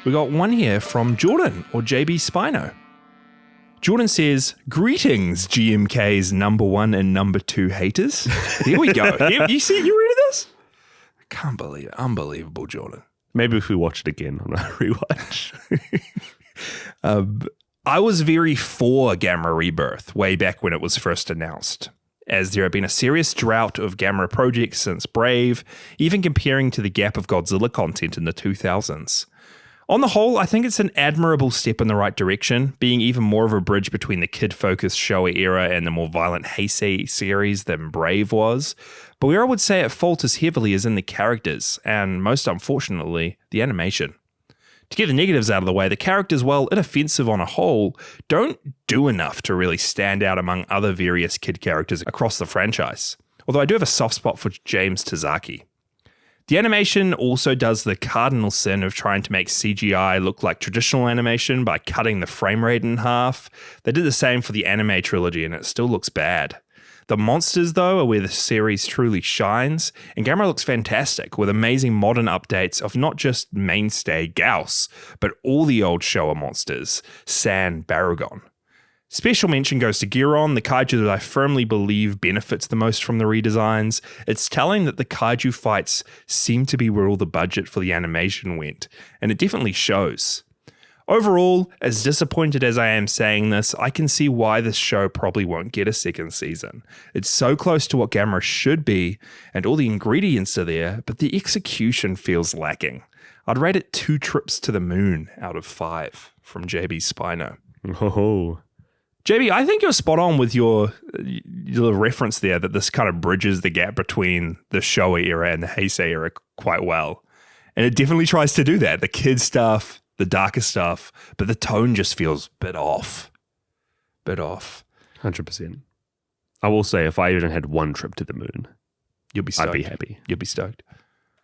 We got one here from Jordan, or JB Spino. Jordan says, "Greetings, GMK's number 1 and number 2 haters." Here we go. You read this? I can't believe it. Unbelievable, Jordan. Maybe if we watch it again on a rewatch. I was very for Gamera Rebirth way back when it was first announced, as there had been a serious drought of Gamera projects since Brave, even comparing to the gap of Godzilla content in the 2000s. On the whole, I think it's an admirable step in the right direction, being even more of a bridge between the kid-focused Showa era and the more violent Heisei series than Brave was. But where I would say it falters heavily is in the characters, and most unfortunately, the animation. To get the negatives out of the way, the characters, while inoffensive on a whole, don't do enough to really stand out among other various kid characters across the franchise. Although I do have a soft spot for James Tazaki. The animation also does the cardinal sin of trying to make CGI look like traditional animation by cutting the frame rate in half. They did the same for the anime trilogy and it still looks bad. The monsters, though, are where the series truly shines, and Gamera looks fantastic with amazing modern updates of not just mainstay Gauss, but all the old Showa monsters, San, Baragon. Special mention goes to Giron, the kaiju that I firmly believe benefits the most from the redesigns. It's telling that the kaiju fights seem to be where all the budget for the animation went, and it definitely shows. Overall, as disappointed as I am saying this, I can see why this show probably won't get a second season. It's so close to what Gamera should be, and all the ingredients are there, but the execution feels lacking. I'd rate it 2 trips to the moon out of 5 from JB Spino. Oh. JB, I think you're spot on with your reference there that this kind of bridges the gap between the Showa era and the Heisei era quite well. And it definitely tries to do that. The kid stuff, the darker stuff, but the tone just feels a bit off. 100%. I will say, if I even had 1 trip to the moon, You'll be stoked. I'd be happy. You'll be stoked.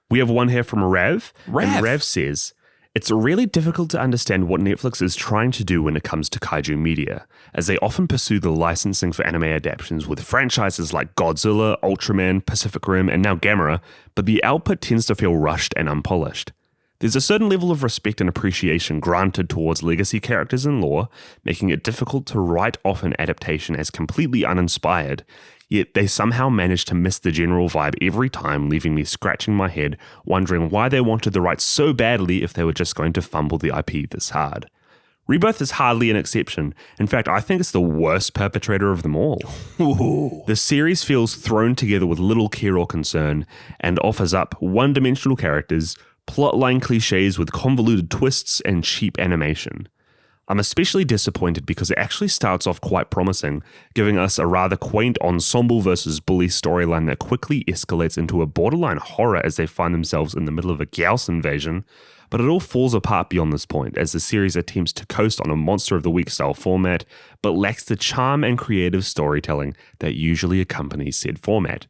We have one here from Rav. Rav. And Rav says, "It's really difficult to understand what Netflix is trying to do when it comes to kaiju media, as they often pursue the licensing for anime adaptations with franchises like Godzilla, Ultraman, Pacific Rim, and now Gamera, but the output tends to feel rushed and unpolished. There's a certain level of respect and appreciation granted towards legacy characters and lore, making it difficult to write off an adaptation as completely uninspired, yet they somehow manage to miss the general vibe every time, leaving me scratching my head, wondering why they wanted the rights so badly if they were just going to fumble the IP this hard. Rebirth is hardly an exception. In fact, I think it's the worst perpetrator of them all. Ooh. The series feels thrown together with little care or concern, and offers up one-dimensional characters, plotline cliches with convoluted twists, and cheap animation. I'm especially disappointed because it actually starts off quite promising, giving us a rather quaint ensemble versus bully storyline that quickly escalates into a borderline horror as they find themselves in the middle of a Gyaos invasion, but it all falls apart beyond this point as the series attempts to coast on a Monster of the Week style format, but lacks the charm and creative storytelling that usually accompanies said format.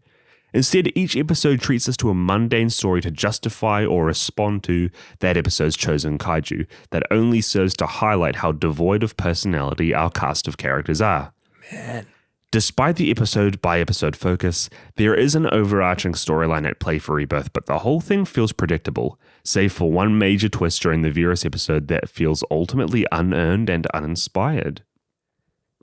Instead, each episode treats us to a mundane story to justify or respond to that episode's chosen kaiju that only serves to highlight how devoid of personality our cast of characters are. Man. Despite the episode-by-episode focus, there is an overarching storyline at play for Rebirth, but the whole thing feels predictable, save for one major twist during the Virus episode that feels ultimately unearned and uninspired.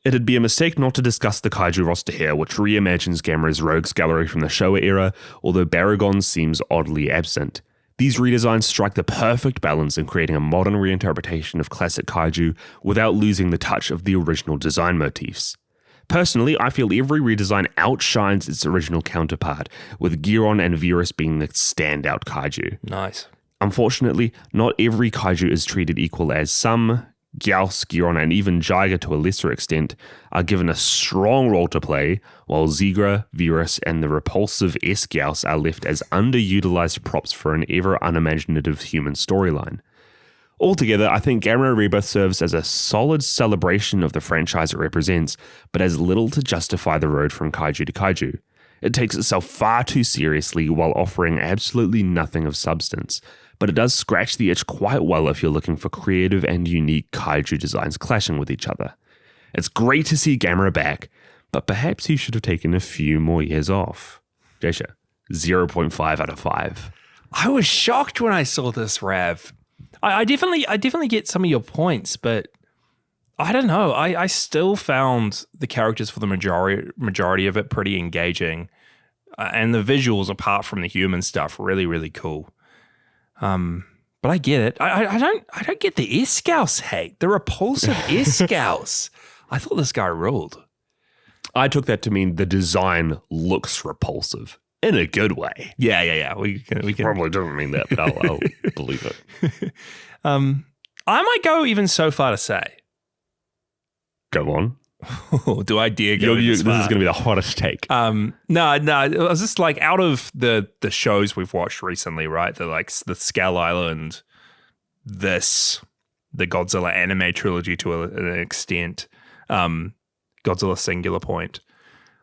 It'd be a mistake not to discuss the kaiju roster here, which reimagines Gamera's Rogues Gallery from the Showa era, although Baragon seems oddly absent. These redesigns strike the perfect balance in creating a modern reinterpretation of classic kaiju without losing the touch of the original design motifs. Personally, I feel every redesign outshines its original counterpart, with Giron and Virus being the standout kaiju. Nice. Unfortunately, not every kaiju is treated equal, as some, Gyaos, Giron, and even Jiga to a lesser extent, are given a strong role to play, while Zigra, Virus, and the repulsive S-Gyaos are left as underutilized props for an ever unimaginative human storyline. Altogether, I think Gamera Rebirth serves as a solid celebration of the franchise it represents, but has little to justify the road from kaiju to kaiju. It takes itself far too seriously while offering absolutely nothing of substance, but it does scratch the itch quite well if you're looking for creative and unique kaiju designs clashing with each other. It's great to see Gamera back, but perhaps he should have taken a few more years off. Jasha, 0.5 out of 5. I was shocked when I saw this, Rav. I definitely get some of your points, but I don't know. I still found the characters for the majority of it pretty engaging, and the visuals, apart from the human stuff, really, really cool. But I get it. I don't get the S-Scouse hate. The repulsive S-Scouse. I thought this guy ruled. I took that to mean the design looks repulsive in a good way. Yeah. We can Probably doesn't mean that, but I'll believe it. I might go even so far to say. Go on. Do I dare go this is going to be the hottest take. No. It was just like, out of the shows we've watched recently, right? The Skull Island, the Godzilla anime trilogy to an extent, Godzilla Singular Point.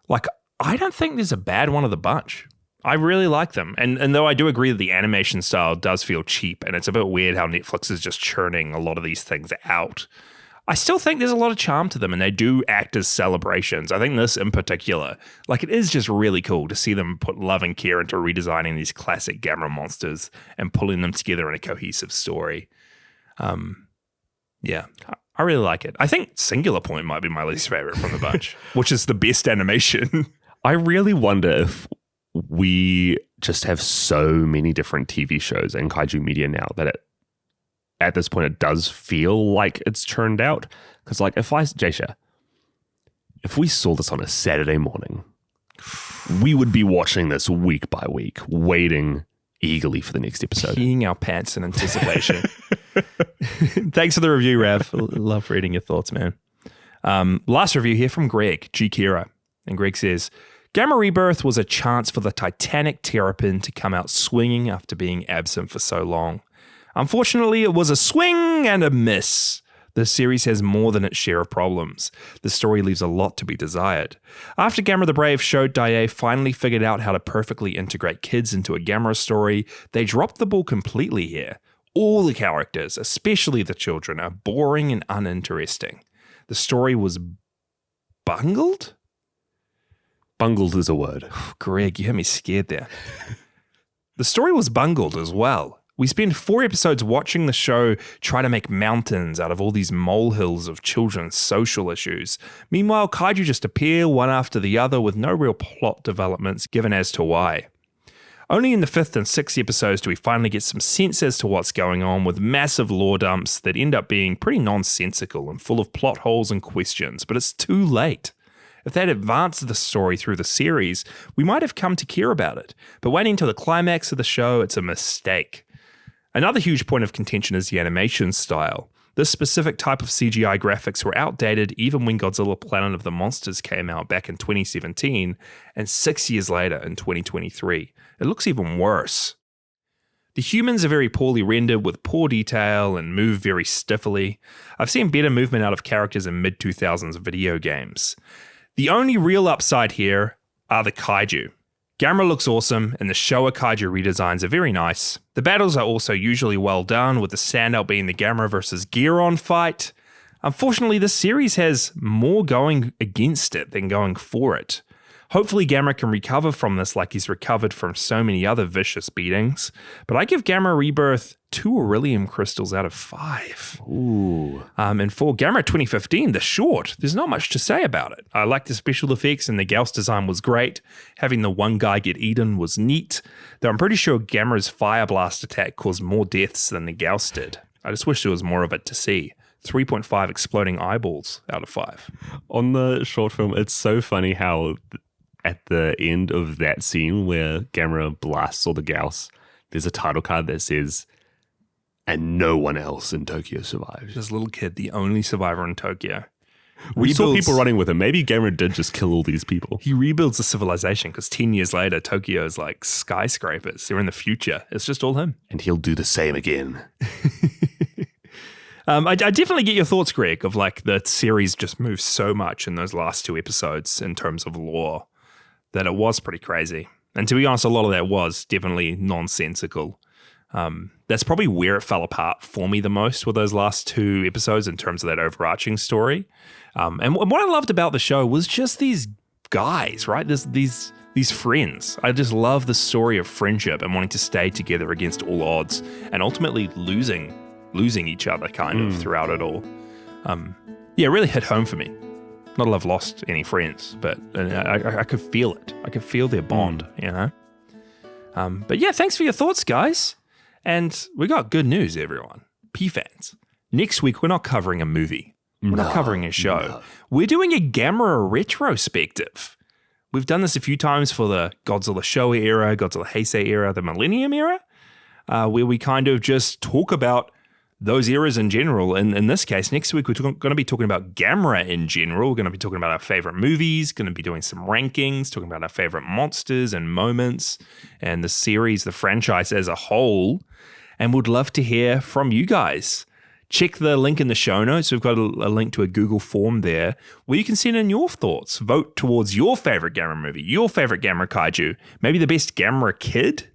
Like, I don't think there's a bad one of the bunch. I really like them. And though I do agree that the animation style does feel cheap, and it's a bit weird how Netflix is just churning a lot of these things out, I still think there's a lot of charm to them, and they do act as celebrations. I think this in particular, like, it is just really cool to see them put love and care into redesigning these classic Gamera monsters and pulling them together in a cohesive story. Yeah, I really like it. I think Singular Point might be my least favorite from the bunch, which is the best animation. I really wonder if we just have so many different TV shows and kaiju media now that at this point it does feel like it's churned out. Because, like, if we saw this on a Saturday morning, we would be watching this week by week, waiting eagerly for the next episode. Peeing our pants in anticipation. Thanks for the review, Rav. Love reading your thoughts, man. Last review here from Greg, G. Kira. And Greg says, Gamera Rebirth was a chance for the Titanic Terrapin to come out swinging after being absent for so long. Unfortunately, it was a swing and a miss. The series has more than its share of problems. The story leaves a lot to be desired. After Gamera the Brave showed Daiei finally figured out how to perfectly integrate kids into a Gamera story, they dropped the ball completely here. All the characters, especially the children, are boring and uninteresting. The story was bungled? Bungled is a word. Greg, you had me scared there. The story was bungled as well. We spend 4 episodes watching the show try to make mountains out of all these molehills of children's social issues. Meanwhile, kaiju just appear one after the other with no real plot developments given as to why. Only in the 5th and 6th episodes do we finally get some sense as to what's going on, with massive lore dumps that end up being pretty nonsensical and full of plot holes and questions, but it's too late. If they'd advanced the story through the series, we might have come to care about it, but waiting until the climax of the show, it's a mistake. Another huge point of contention is the animation style. This specific type of CGI graphics were outdated even when Godzilla Planet of the Monsters came out back in 2017, and 6 years later in 2023. It looks even worse. The humans are very poorly rendered with poor detail and move very stiffly. I've seen better movement out of characters in mid-2000s video games. The only real upside here are the kaiju. Gamera looks awesome, and the Showa kaiju redesigns are very nice. The battles are also usually well done, with the standout being the Gamera versus Gearon fight. Unfortunately, this series has more going against it than going for it. Hopefully Gamera can recover from this like he's recovered from so many other vicious beatings, but I give Gamera Rebirth 2 Aurelium crystals out of 5. Ooh. And for Gamera 2015, the short, there's not much to say about it. I like the special effects and the Gauss design was great. Having the one guy get eaten was neat, though I'm pretty sure Gamera's Fire Blast attack caused more deaths than the Gauss did. I just wish there was more of it to see. 3.5 exploding eyeballs out of 5. On the short film, it's so funny how at the end of that scene where Gamera blasts all the Gauss, there's a title card that says, "And no one else in Tokyo survives." This little kid, the only survivor in Tokyo. We saw people running with him. Maybe Gamera did just kill all these people. He rebuilds the civilization because 10 years later, Tokyo is like skyscrapers. They're in the future. It's just all him. And he'll do the same again. I definitely get your thoughts, Greg, of like the series just moves so much in those last 2 episodes in terms of lore that it was pretty crazy. And to be honest, a lot of that was definitely nonsensical. That's probably where it fell apart for me the most with those last 2 episodes in terms of that overarching story. And what I loved about the show was just these guys, right? These friends. I just love the story of friendship and wanting to stay together against all odds and ultimately losing each other kind of throughout it all. It really hit home for me. Not that I've lost any friends, but I could feel it. I could feel their bond, you know? But yeah, thanks for your thoughts, guys. And we got good news, everyone. P-fans. Next week, we're not covering a movie. We're not covering a show. No. We're doing a Gamera retrospective. We've done this a few times for the Godzilla Showa era, Godzilla Heisei era, the Millennium era, where we kind of just talk about those eras in general. And in this case, next week, we're going to be talking about Gamera in general. We're going to be talking about our favorite movies, going to be doing some rankings, talking about our favorite monsters and moments, and the series, the franchise as a whole. And would love to hear from you guys. Check the link in the show notes. We've got a link to a Google form there where you can send in your thoughts. Vote towards your favorite Gamera movie, your favorite Gamera kaiju, maybe the best Gamera kid.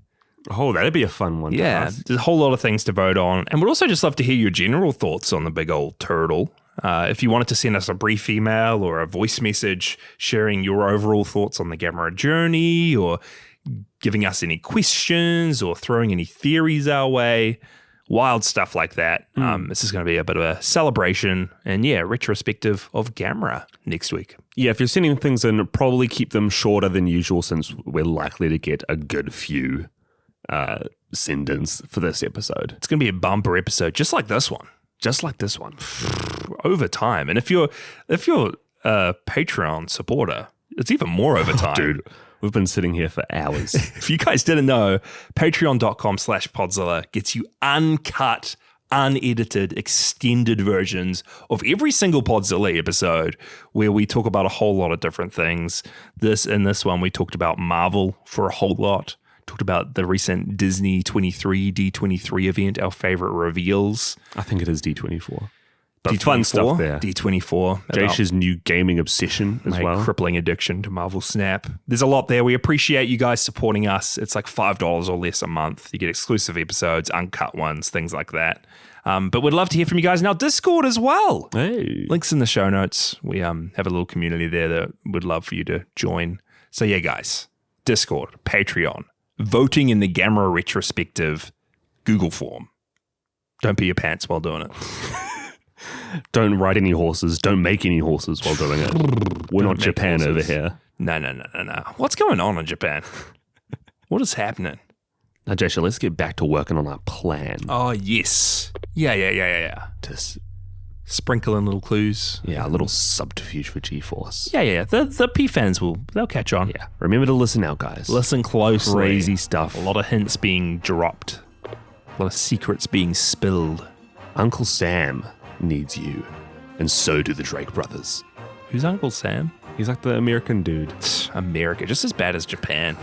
Oh, that'd be a fun one. Yeah, there's a whole lot of things to vote on. And we'd also just love to hear your general thoughts on the big old turtle. If you wanted to send us a brief email or a voice message sharing your overall thoughts on the Gamera journey, or giving us any questions or throwing any theories our way, wild stuff like that. This is going to be a bit of a celebration and retrospective of Gamera next week. Yeah, if you're sending things in, probably keep them shorter than usual since we're likely to get a good few send-ins for this episode. It's going to be a bumper episode, just like this one. Just like this one. Over time. And if you're a Patreon supporter, it's even more over time. Dude, we've been sitting here for hours. If you guys didn't know, patreon.com/Podzilla gets you uncut, unedited, extended versions of every single Podzilla episode where we talk about a whole lot of different things. In this one, we talked about Marvel for a whole lot. Talked about the recent Disney D23 event, our favorite reveals. I think it is D24. But D24, fun stuff there. D24. Jasha's new gaming obsession as my well. crippling addiction to Marvel Snap. There's a lot there. We appreciate you guys supporting us. It's like $5 or less a month. You get exclusive episodes, uncut ones, things like that. But we'd love to hear from you guys in our Discord as well. Hey. Links in the show notes. We have a little community there that would love for you to join. So yeah, guys, Discord, Patreon, voting in the Gamera retrospective Google form. Don't pee your pants while doing it. Don't ride any horses. Don't make any horses while doing it. We're not Japan horses over here. No. What's going on in Japan? What is happening? Now, Jasha, let's get back to working on our plan. Oh, yes. Yeah. To sprinkle in little clues. a little subterfuge for G-Force. Yeah. The P fans they'll catch on. Yeah. Remember to listen out, guys. Listen closely. Crazy stuff. A lot of hints being dropped. A lot of secrets being spilled. Uncle Sam needs you. And so do the Drake brothers. Who's Uncle Sam? He's like the American dude. America, just as bad as Japan.